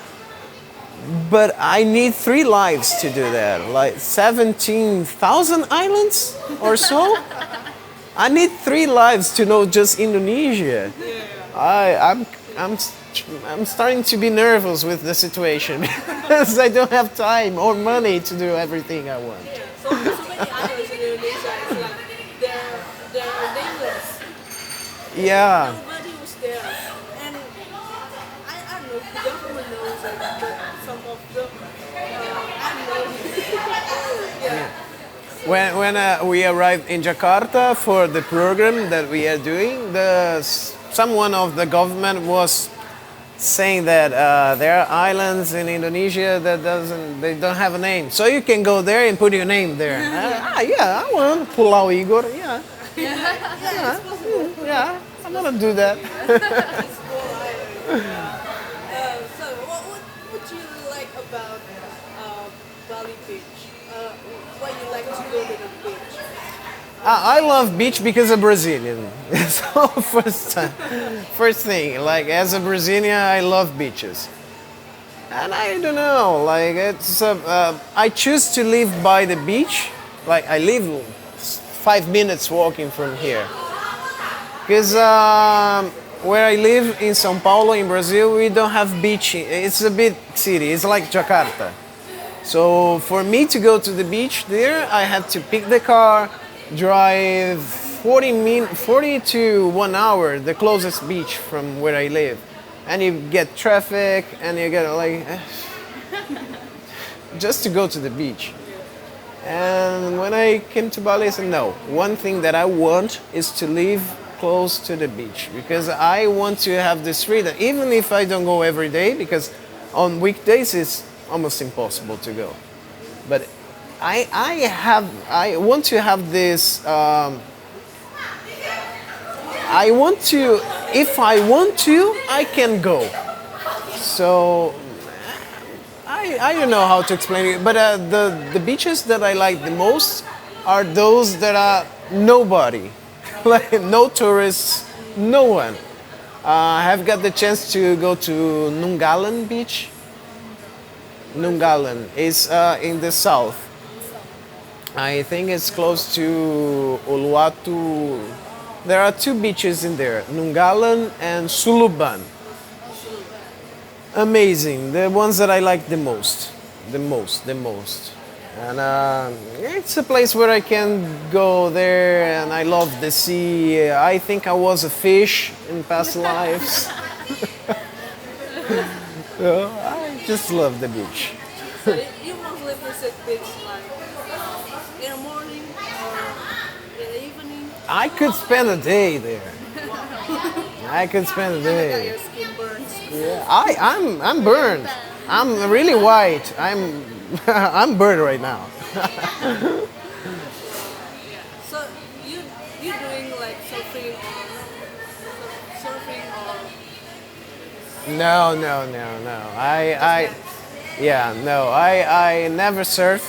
But I need 3 lives to do that. Like 17,000 islands or so. I need 3 lives to know just Indonesia. I'm starting to be nervous with the situation because I don't have time or money to do everything I want. Yeah, so many islands in Indonesia, it's like they're nameless. Yeah. Nobody was there. And I don't know, the government knows it, but some of them, I don't know. Yeah. When we arrived in Jakarta for the program that we are doing, someone of the government was saying that there are islands in Indonesia that they don't have a name, so you can go there and put your name there. Yeah, I want Pulau Igor. Yeah, Yeah, it's possible. yeah, I'm gonna do that. It's small island. So, what you like about Bali Beach? Why you like to go to the beach? I love beach because I'm Brazilian. So first thing, like as a Brazilian, I love beaches. And I don't know, like I choose to live by the beach. Like I live 5 minutes walking from here. Because where I live in São Paulo, in Brazil, we don't have beach. It's a big city. It's like Jakarta. So for me to go to the beach there, I have to pick the car, drive 40 to 1 hour, the closest beach from where I live. And you get traffic and you get like, just to go to the beach. And when I came to Bali, I said, no, one thing that I want is to live close to the beach because I want to have this freedom, even if I don't go every day, because on weekdays it's almost impossible to go. But I want to have this. I want to. If I want to, I can go. So I don't know how to explain it, but the beaches that I like the most are those that are nobody, like no tourists, no one. I have got the chance to go to Nungalan Beach. Nungalan is in the south. I think it's close to Uluwatu. There are two beaches in there, Nungalan and Suluban. Amazing, the ones that I like the most, the most. And it's a place where I can go there, and I love the sea. I think I was a fish in past lives. So I just love the beach. So you mostly visit beach like in the morning or in the evening. I could spend a day there. I could spend a Got day. your skin burns. Yeah, I'm burned. I'm really white. I'm burned right now. So you doing like surfing or No, no, no, no. Yeah, no. I never surf.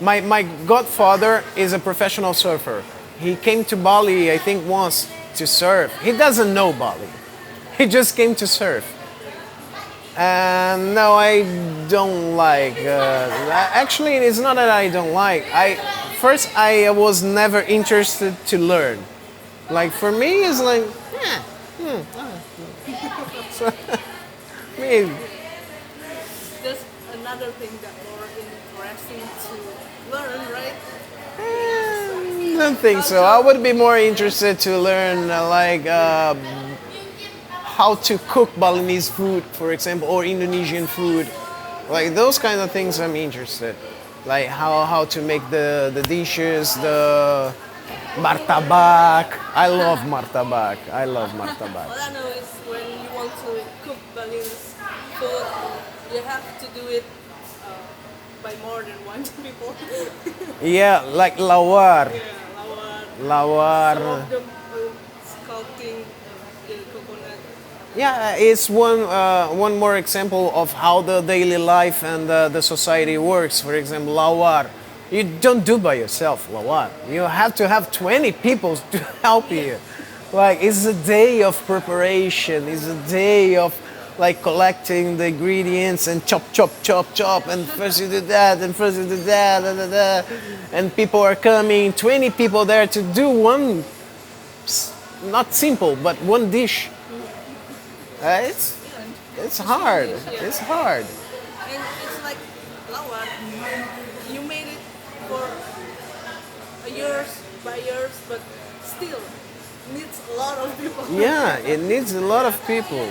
My godfather is a professional surfer. He came to Bali, I think, once to surf. He doesn't know Bali. He just came to surf. And no, I don't like. Actually, it's not that I don't like. I was never interested to learn. Like for me, it's like, so, I mean, just another thing that more interesting to learn, right? I don't think so. I would be more interested to learn how to cook Balinese food, for example, or Indonesian food. Like those kind of things I'm interested. Like how to make the dishes, the martabak. I love martabak. I love martabak. All I know is when you want to cook Balinese food, you have to do it by more than one people. Yeah, like lawar. Yeah, lawar. Lawar. Some of them sculpting the coconut. Yeah, it's one more example of how the daily life and the society works. For example, lawar. You don't do by yourself, lawar. You have to have 20 people to help you. Like it's a day of preparation. It's a day of like collecting the ingredients and chop, chop, chop, chop. And first you do that, and first you do that, da, da, da. And people are coming. 20 people there to do one, not simple, but one dish. It's hard. It's hard. And it's like lawar. You made it for years by years, but still needs a lot of people. Yeah, it needs a lot of people.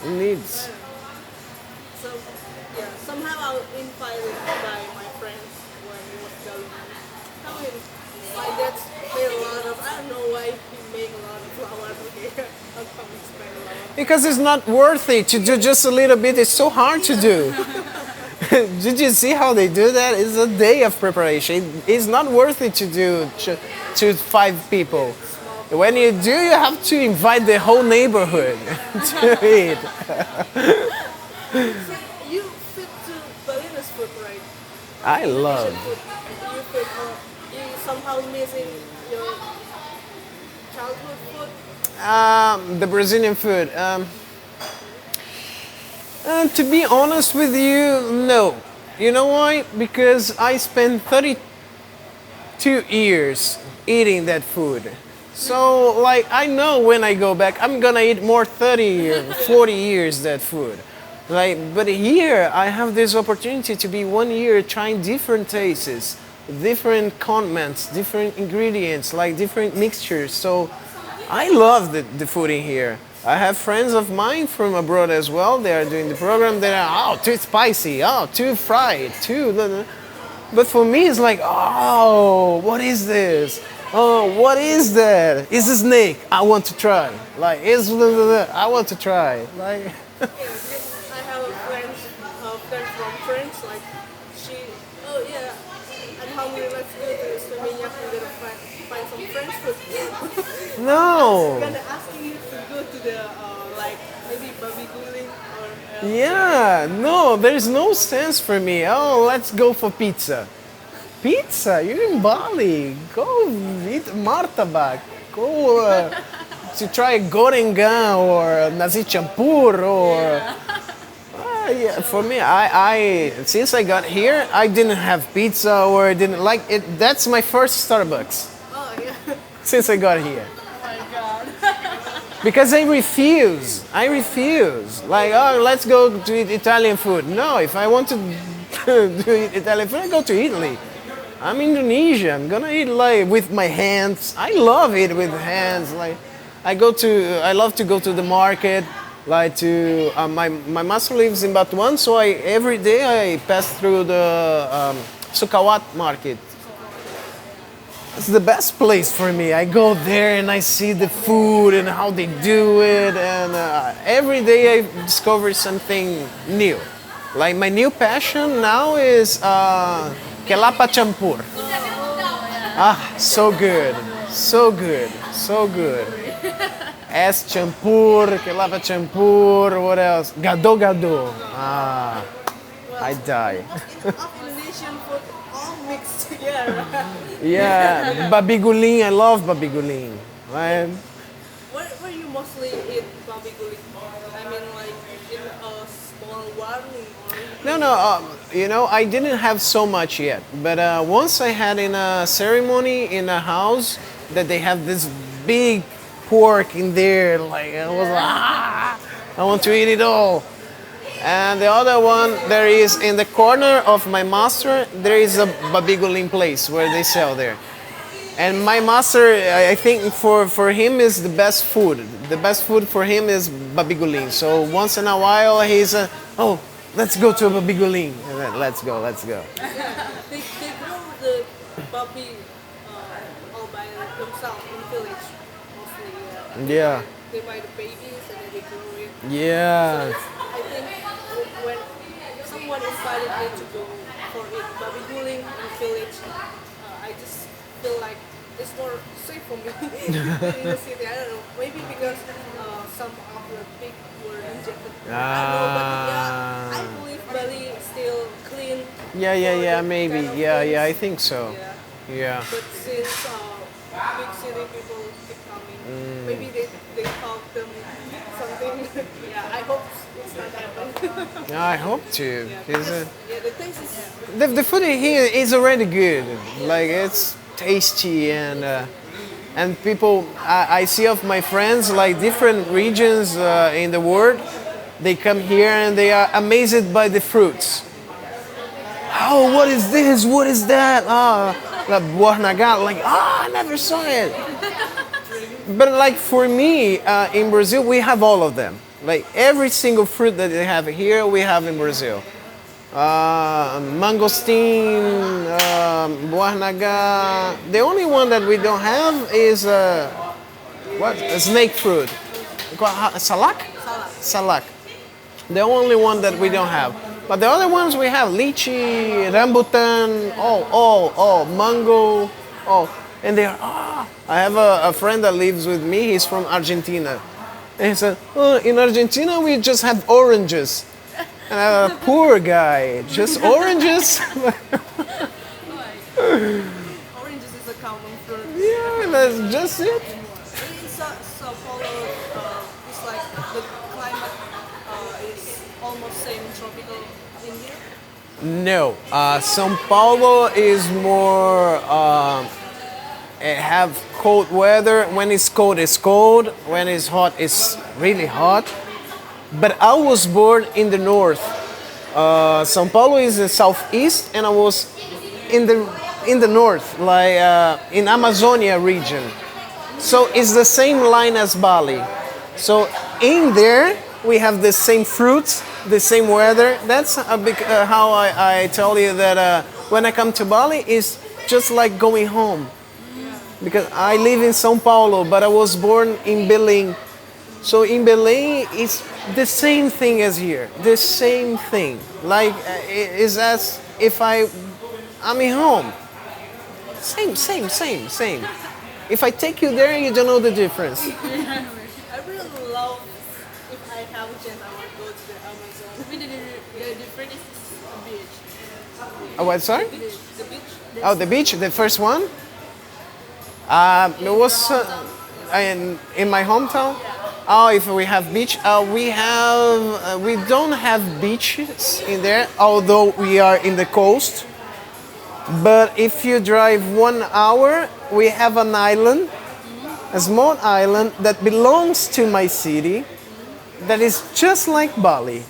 It needs. So yeah, somehow I was invited by my friends when he was going. Tell him my dad's made a lot of. I don't know why he made a lot of flowers. Okay, I'll come explain a lot. Because it's not worthy to do just a little bit. It's so hard to do. Did you see how they do that? It's a day of preparation. It's not worthy to do to 5 people. When you do, you have to invite the whole neighborhood to eat. You fit to Balinese food, right? I love. Food. You fit. You somehow missing your childhood food. The Brazilian food. To be honest with you, no. You know why? Because I spent 32 years eating that food. So, like, I know when I go back, I'm gonna eat more 30 or 40 years that food. Like, but here I have this opportunity to be 1 year trying different tastes, different condiments, different ingredients, like different mixtures. So, I love the food in here. I have friends of mine from abroad as well. They are doing the program. They are, too spicy, too fried, too. But for me, it's like, what is this? Oh, what is that? It's a snake. I want to try. Like, I want to try. Like, I have a friends from France, like she, oh yeah, I'm hungry, let's go to Slovenia, we're gonna find some French food. No. Gonna asking you to go to the, like, maybe babi guling or, Yeah, no, there's no sense for me. Oh, let's go for pizza. Pizza? You're in Bali. Go eat martabak. Go to try gorengan or nasi campur or. Yeah, for me, I since I got here, I didn't have pizza or didn't like it. That's my first Starbucks oh yeah, since I got here. oh my god. Because I refuse. I refuse. Like, oh, let's go to eat Italian food. No, if I want to, to eat Italian food, I go to Italy. I'm Indonesian. I'm gonna eat like with my hands. I love it with hands. Like, I love to go to the market. Like to, my master lives in Batuan, so every day I pass through the Sukawat market. It's the best place for me. I go there and I see the food and how they do it, and every day I discover something new. Like my new passion now is kelapa campur. Ah, so good, so good, so good. Es campur, kelapa campur. What else? Gado gado. Ah, I die. Of Indonesian food all mixed together. Yeah, babi guling. I love babi guling. Right? Where you mostly eat babi guling? I mean, like in a small warung or. No, no. I didn't have so much yet, but once I had in a ceremony in a house that they have this big pork in there. Like I was like, I want to eat it all. And the other one, there is in the corner of my master, there is a babi guling place where they sell there. And my master, I think for him is the best food. The best food for him is babi guling. So once in a while he's, oh, let's go to a babi guling. And then, let's go, let's go. They grow the babi all by themselves in village mostly. Yeah. They buy the babies and then they grow it. Yeah. I think when someone invited me to go for it babi guling in village, I just feel like it's more safe for me than in the city. I don't know. Maybe because some of the pig were injected. I don't know, but yeah, I believe Bali is still clean. Yeah, for the maybe. kind of Yeah, I things. think so. Yeah. Yeah. But since big city people keep coming, maybe they taught them something. Yeah, I hope it's not happening. Yeah, I hope to. Yeah, because, yeah, the taste is. The food here is already good. Like it's tasty and people. I see of my friends like different regions in the world. They come here and they are amazed by the fruits. Oh, what is this? What is that? Ah, la buah naga. Like, I never saw it. But like for me, in Brazil, we have all of them. Like every single fruit that they have here, we have in Brazil. Mangosteen, buah naga. The only one that we don't have is what? A snake fruit. Salak? Salak. The only one that we don't have. But the other ones we have lychee, rambutan, all, mango, all. And they are, I have a friend that lives with me, he's from Argentina. And he said, oh, in Argentina we just have oranges. Poor guy, just oranges? Oranges is a common fruit. Yeah, that's just it. In Sao Paulo, it's like the climate is almost same tropical in here. No, São Paulo is more, it have cold weather. When it's cold. When it's hot, it's really hot. But I was born in the north. São Paulo is the southeast, and I was in the north, like in Amazonia region. So it's the same line as Bali. So in there we have the same fruits, the same weather. That's a big how I tell you that when I come to Bali, it's just like going home. Because I live in São Paulo, but I was born in Belém. So in Belém, it's the same thing as here. The same thing. Like it's as if I'm in home, same. If I take you there, you don't know the difference. I really love if I have a chance, I want to go to the Amazon. I mean, the difference is a beach. Oh, what? Sorry. The beach. Oh, the beach, the first one. It was in my hometown. Oh, if we have beach, we don't have beaches in there, although we are in the coast. But if you drive 1 hour, we have an island, a small island that belongs to my city, that is just like Bali.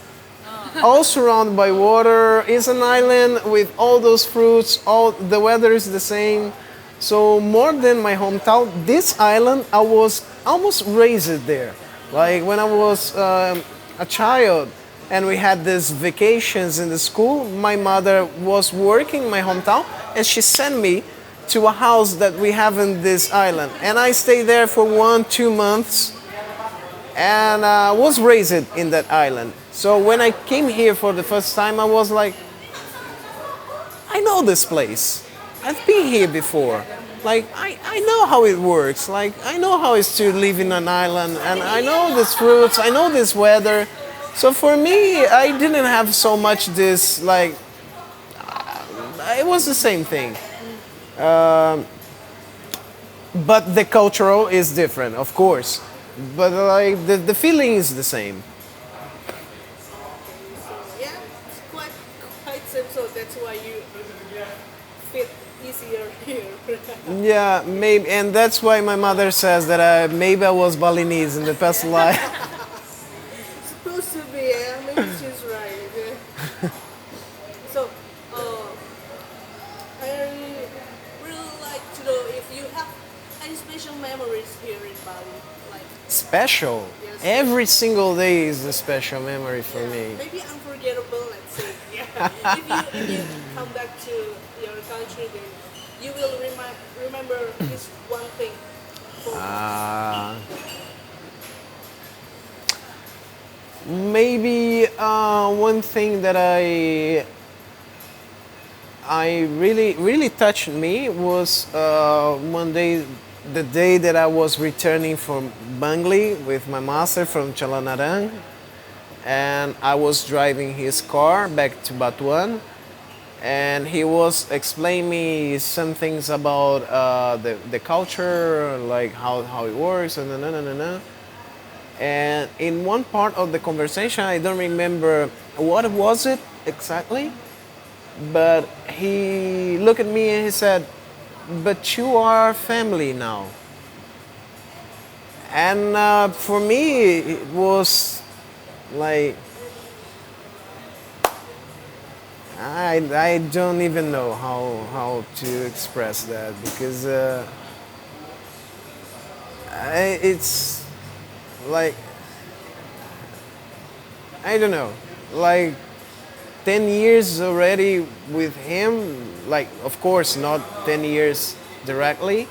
All surrounded by water. It's an island with all those fruits. All the weather is the same. So more than my hometown, this island I was almost raised there. Like when I was a child, and we had these vacations in the school. My mother was working in my hometown, and she sent me to a house that we have in this island, and I stayed there for 1, 2 months, and was raised in that island. So when I came here for the first time, I was like, I know this place. I've been here before. Like, I know how it works. Like, I know how it's to live in an island, and I know these fruits, I know this weather. So for me, I didn't have so much this, like, it was the same thing. But the cultural is different, of course. But like, the feeling is the same. Yeah, it's quite simple. That's why you fit easier here. Yeah, maybe, and that's why my mother says that maybe I was Balinese in the past life. Supposed to be, yeah. Maybe she's right. Yeah. So, I really like to know if you have any special memories here in Bali, like Special. Yes. Every single day is a special memory for me. maybe unforgettable. Let's say, yeah. If you come back to your country, then you will remember this one thing. For Maybe one thing that I really touched me was one day, the day that I was returning from Bangli with my master from Chalanarang, and I was driving his car back to Batuan, and he was explaining me some things about the culture, like how it works, and na. And in one part of the conversation, I don't remember what was it exactly, but he looked at me and he said, "But you are family now." And for me, it was like, I don't even know how to express that, because it's like, I don't know, like 10 years already with him, like, of course not 10 years directly,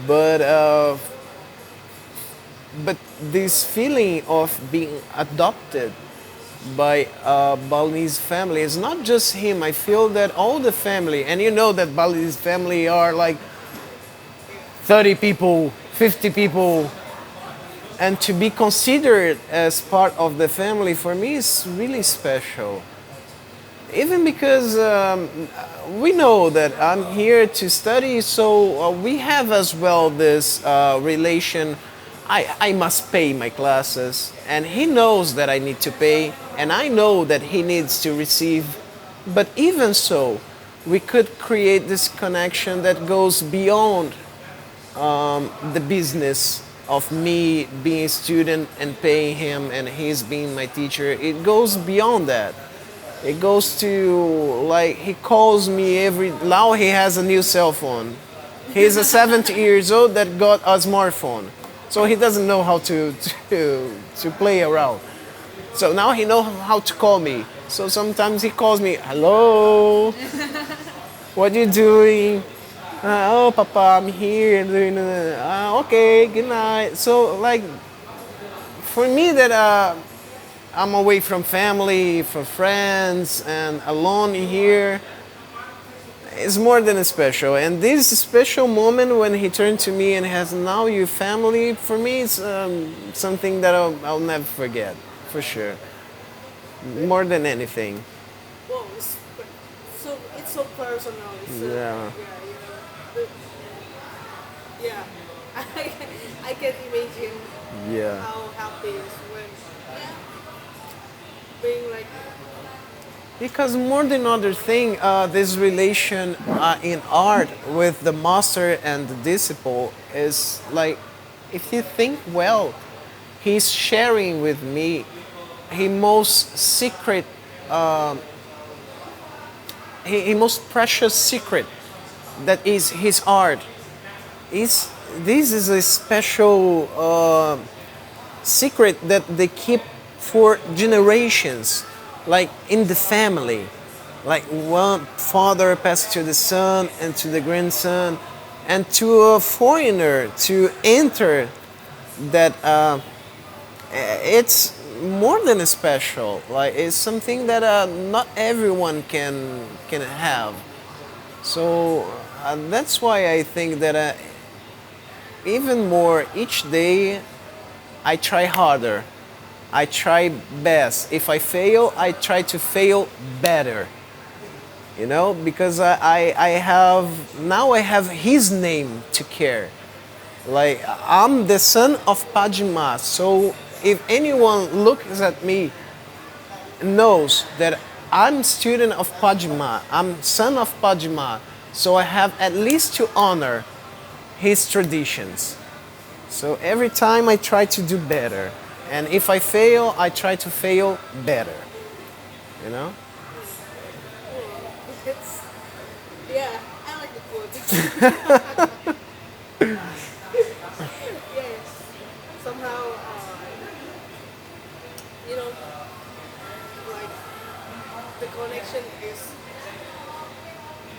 but this feeling of being adopted by a Balinese family is not just him. I feel that all the family, and you know that Balinese family are like 30 people, 50 people, and to be considered as part of the family for me is really special. Even because we know that I'm here to study, so we have as well this relation. I must pay my classes, and he knows that I need to pay, and I know that he needs to receive. But even so, we could create this connection that goes beyond the business of me being a student and paying him, and he's being my teacher. It goes beyond that. It goes to, like, he calls me now he has a new cell phone. He's a 70 years old that got a smartphone. So he doesn't know how to play around. So now he knows how to call me. So sometimes he calls me, "Hello, what you doing?" "Oh, Papa, I'm here." Okay, good night. So, like, for me, that I'm away from family, from friends, and alone here. It's more than a special. And this special moment when he turned to me and has now your family, for me, it's something that I'll never forget, for sure. More than anything. Well, it's so personal. It's so, Yeah. yeah, the, yeah. I can imagine Yeah. how happy is when yeah, being like Because more than other thing, this relation in art with the master and the disciple is like, if you think well, he's sharing with me his most secret, his most precious secret, that is his art. Is this is a special secret that they keep for generations, like in the family. Like one father passed to the son and to the grandson, and to a foreigner to enter that. It's more than a special. Like it's something that not everyone can have. So that's why I think that even more each day I try harder. I try best. If I fail, I try to fail better. You know, because I have now I have his name to care. Like I'm the son of Pajima, so if anyone looks at me knows that I'm student of Pajima, I'm son of Pajima, so I have at least to honor his traditions. So every time I try to do better. And if I fail, I try to fail better. You know? it's yeah. I like the quote. Yes. Somehow, you know, like the connection is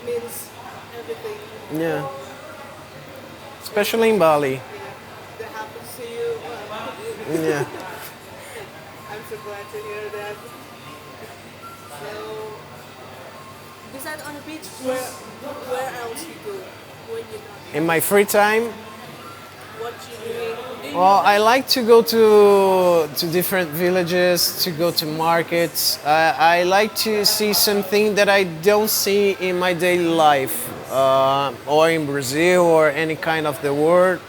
means everything. Yeah. Especially in Bali. Yeah, that happens to you. Yeah. I'm so glad to hear that. So, besides on the beach, where else you go when you're not? In my free time, What you doing? Do you well, I like to go to different villages, to go to markets. I like to see something that I don't see in my daily life, or in Brazil or any kind of the world.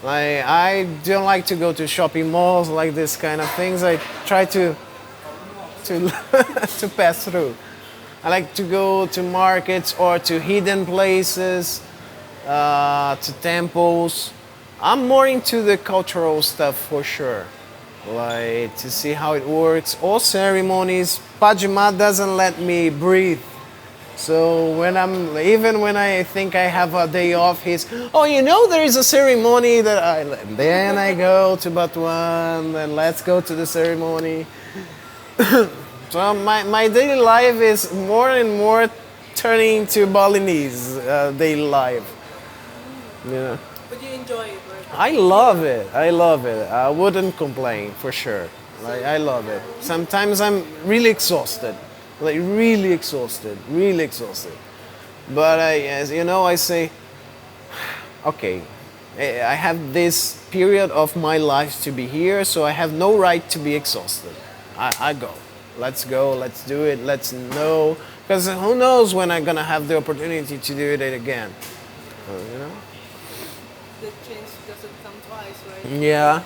Like I don't like to go to shopping malls like this kind of things. I try to to pass through. I like to go to markets or to hidden places, to temples. I'm more into the cultural stuff for sure. Like to see how it works. All ceremonies. Pajima doesn't let me breathe. So even when I think I have a day off, he's oh you know there is a ceremony that I then I go to Batuan and let's go to the ceremony. So my daily life is more and more turning to Balinese daily life. Yeah. but you enjoy it, right? I love it. I love it. I wouldn't complain for sure. Like I love it. Sometimes I'm really exhausted, like really exhausted, really exhausted. But as you know, I say, okay, I have this period of my life to be here, so I have no right to be exhausted. I go. Let's go. Let's do it. Let's know. Because who knows when I'm gonna have the opportunity to do it again. You know? The change doesn't come twice, right? Yeah.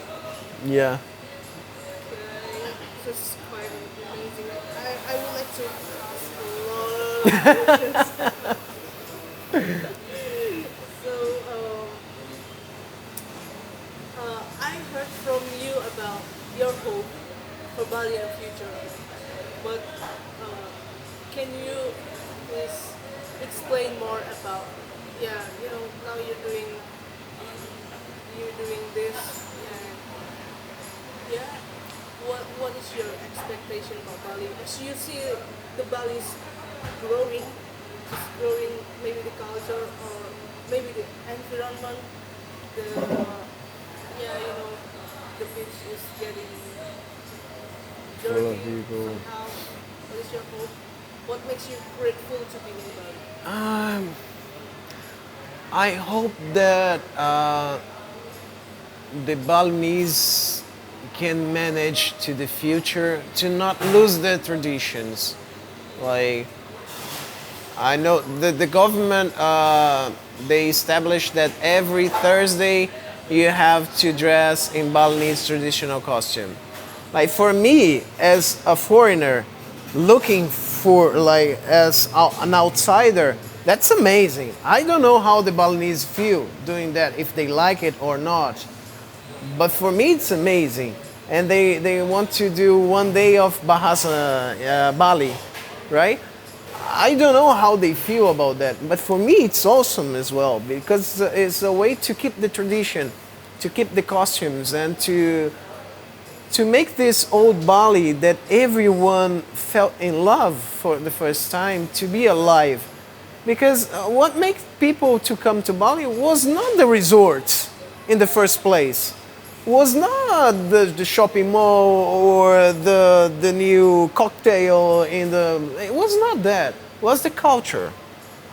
Yeah. This is quite amazing. I would like to ask a lot of questions. So, I heard from you about your hope for Bali and future. But can you please explain more about, yeah, now you're doing this, and yeah, what is your expectation about Bali? As you see the Bali's growing, just growing, maybe the culture or maybe the environment, the yeah, the beach is getting full of journey people. somehow? What is your hope? What makes you grateful to be in Bali? Um, I hope that the Balinese can manage to the future to not lose their traditions. Like I know the government they established that every Thursday you have to dress in Balinese traditional costume. Like for me as a foreigner looking for like as an outsider, that's amazing. I don't know how the Balinese feel doing that, if they like it or not. But for me, it's amazing. And they want to do one day of Bahasa Bali, right? I don't know how they feel about that, but for me, it's awesome as well because it's a way to keep the tradition, to keep the costumes, and to make this old Bali that everyone felt in love for the first time to be alive. Because what makes people to come to Bali was not the resorts in the first place, was not the shopping mall or the new cocktail in the. It was not that. It was the culture,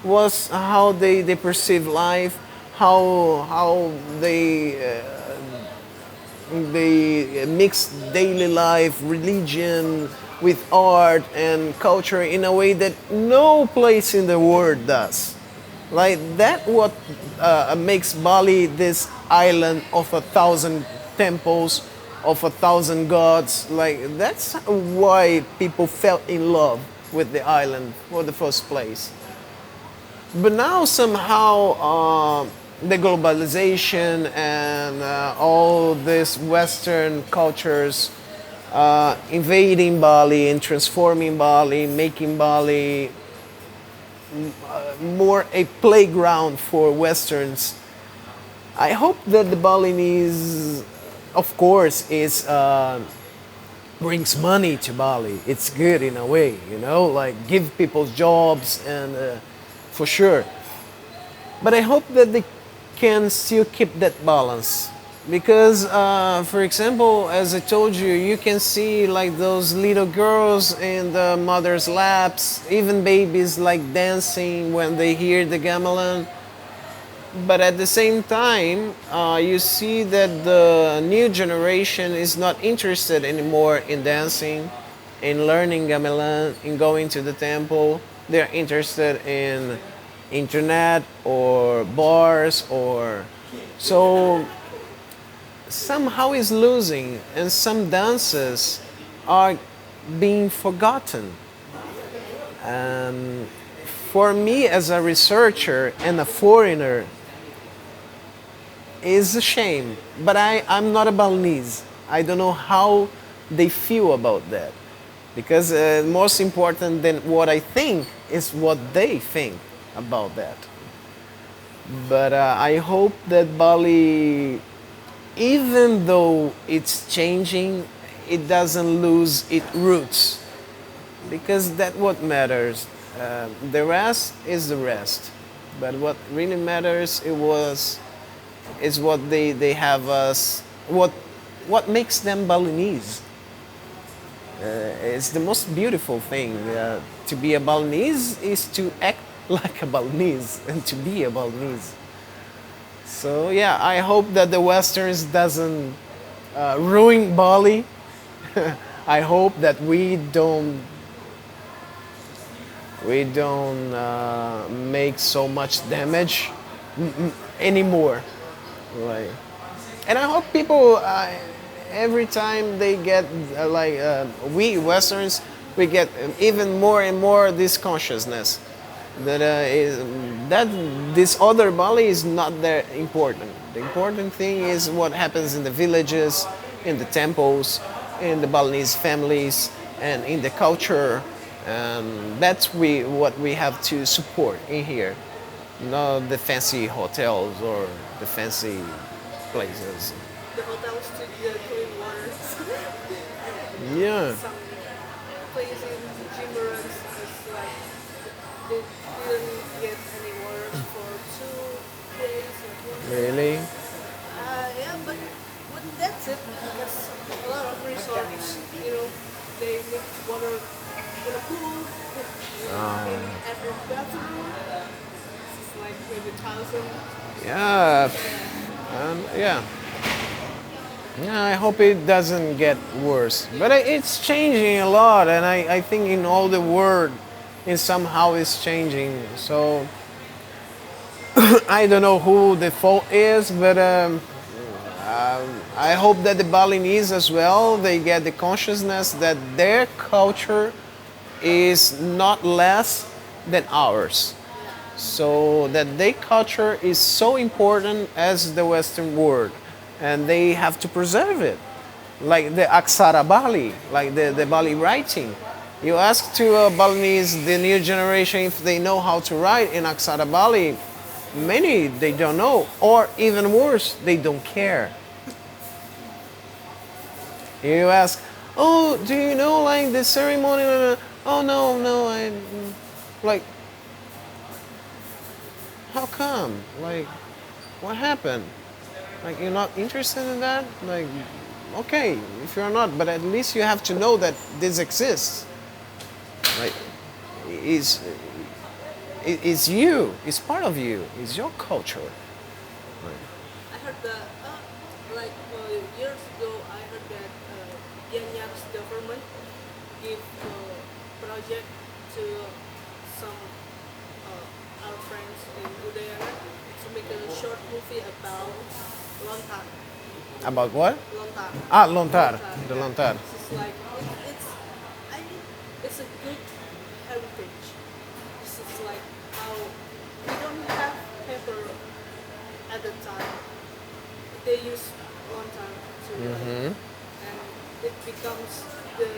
was how they perceive life, how they mix daily life, religion with art and culture in a way that no place in the world does. Like that, what makes Bali this island of 1,000 temples, of 1,000 gods. Like that's why people fell in love with the island for the first place. But now somehow the globalization and all these Western cultures invading Bali and transforming Bali, making Bali more a playground for Westerns. I hope that the Balinese, of course, is brings money to Bali. It's good in a way, you know, like give people jobs and for sure. But I hope that they can still keep that balance. Because, for example, as I told you, you can see like those little girls in the mother's laps, even babies like dancing when they hear the gamelan. But at the same time, you see that the new generation is not interested anymore in dancing, in learning gamelan, in going to the temple. They're interested in internet or bars or so somehow is losing and some dances are being forgotten. And for me as a researcher and a foreigner is a shame, but I'm not a Balinese. I don't know how they feel about that because most important than what I think is what they think about that. But I hope that Bali, even though it's changing, it doesn't lose its roots because that's what matters. The rest is the rest, but what really matters is what they have us what makes them Balinese. It's the most beautiful thing. To be a Balinese is to act like a Balinese and to be a Balinese. So yeah, I hope that the Westerns doesn't ruin Bali. I hope that we don't make so much damage anymore. Right. And I hope people every time they get we Westerns we get even more and more this consciousness that that this other Bali is not that important. The important thing is what happens in the villages, in the temples, in the Balinese families, and in the culture. And that's what we have to support in here, not the fancy hotels or the fancy places. The hotels to the clean waters. Yeah, Some places in Jimbaran is like they didn't get any water for 2 days or 1 day. really. Yeah, but that's it because a lot of resorts, they mix water in a pool in every bathroom. It's like maybe 1,000. Yeah, Yeah. yeah. Yeah, I hope it doesn't get worse. But it's changing a lot, and I think in all the world, it somehow is changing. So I don't know who the fault is, but I hope that the Balinese as well, they get the consciousness that their culture is not less than ours. Yeah. So that their culture is so important as the Western world, and they have to preserve it. Like the Aksara Bali, like the Bali writing. You ask to Balinese, the new generation, if they know how to write in Aksara Bali, many they don't know, or even worse, they don't care. You ask, oh, do you know like the ceremony? Oh no, no, I like. How come? Like, what happened? Like, you're not interested in that? Like, okay, if you're not, but at least you have to know that this exists. Like, is it's you. It's part of you. It's your culture. Like, I heard that, like years ago, I heard that Yanyan's government give project to some our friends in Udayana to make a short movie about lontar. about what? Lontar. Ah, lontar. Lontar. The Yeah. lontar. It's like it's I think it's a good heritage. This is like how we don't have paper at the time. They use lontar to write, and it becomes the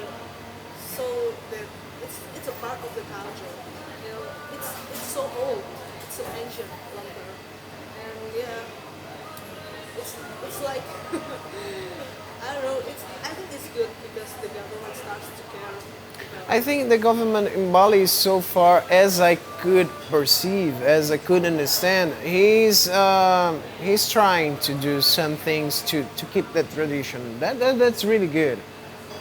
so that it's a part of the culture. You know, it's so old. It's so ancient lontar, and yeah, it's like I don't know. I think it's good because the government starts to care about. I think the government in Bali, so far as I could perceive, as I could understand, he's trying to do some things to keep that tradition. That's really good.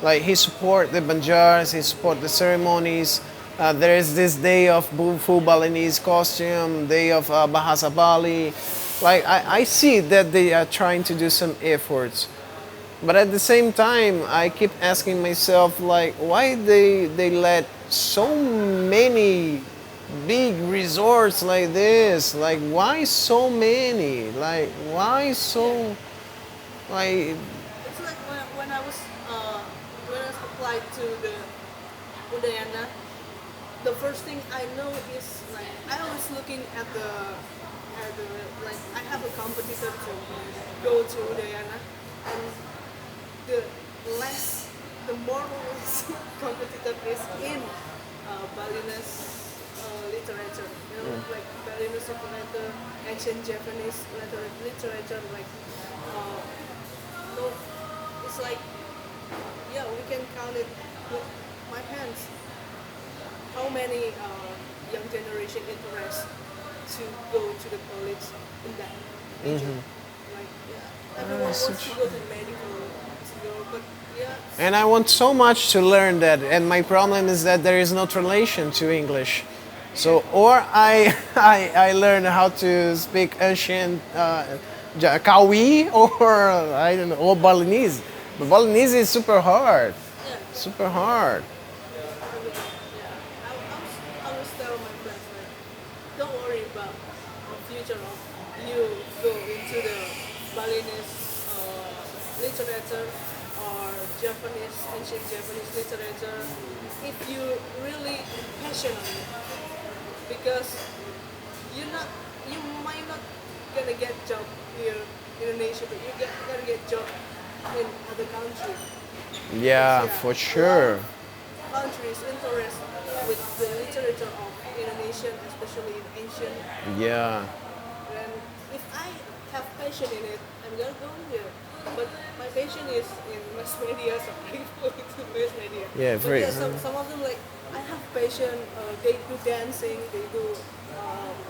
Like he support the banjars, he support the ceremonies. There is this day of full Balinese costume, day of Bahasa Bali. Like I see that they are trying to do some efforts. But at the same time, I keep asking myself, like, why they let so many big resorts like this? Like, why so many? Like, why so? Like, It's like when I was applied to the Udayana, the first thing I know is like I always looking at the like I have a competitor to go to Udayana, and the less the more less competitor is in Balinese literature. You know, like Balinese literature, ancient Japanese literature, like uh, no, it's like yeah, we can count it with my hands. How many young generation interest to go to the college in that region? Like yeah, everyone wants to go to medical, to go, but yeah, and I want so much to learn that, and my problem is that there is no translation to English. So, or I learn how to speak ancient Kawi, or I don't know, or Balinese. But Balinese is super hard, yeah. super hard. Yeah, I was tell my friends like, don't worry about the future of you go into the Balinese literature or Japanese ancient Japanese literature if you really passionate on it because you might not gonna get job here in Indonesia but gonna get job in other country. Yeah, Yeah, for a lot sure. of countries interested with the literature of Indonesian, especially in ancient. Yeah. And if I have passion in it, I'm gonna go here. But my passion is in mass media, so I go into mass media. Yeah, But very. yeah, some of them like I have passion. They do dancing. They do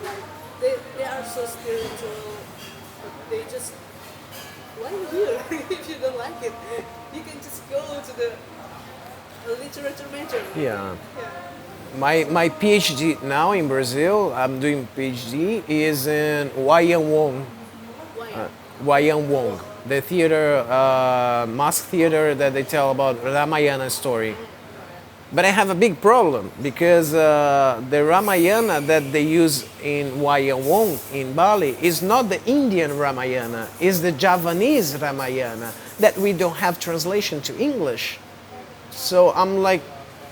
like they are so spiritual. But they just why are you here if you don't like it? You can just go to the a literature major. Yeah. Yeah. My PhD now in Brazil, I'm doing PhD, is in Wayang Wong. Why? Wayang Wong, the theater, mask theater that they tell about Ramayana story. But I have a big problem because the Ramayana that they use in Wayang Wong in Bali is not the Indian Ramayana, it's the Javanese Ramayana that we don't have translation to English. So I'm like,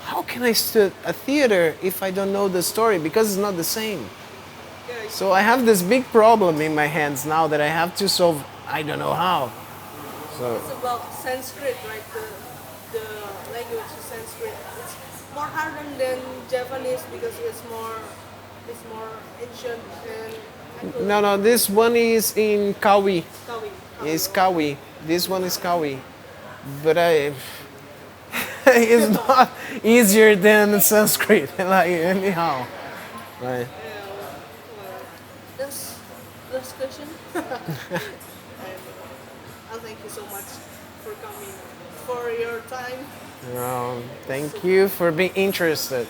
how can I start a theater if I don't know the story? Because it's not the same. Yeah, So I have this big problem in my hands now that I have to solve. I don't know how. So it's about Sanskrit, right? The language is Sanskrit. It's more harder than Japanese because it's more ancient and no, no. This one is in Kawi. Kawi. It's Kawi. This one is Kawi. But I, it's not easier than Sanskrit. Like anyhow, right? Yeah, well, that's last question. And I'll thank you so much for coming, for your time. Thank you for being interested.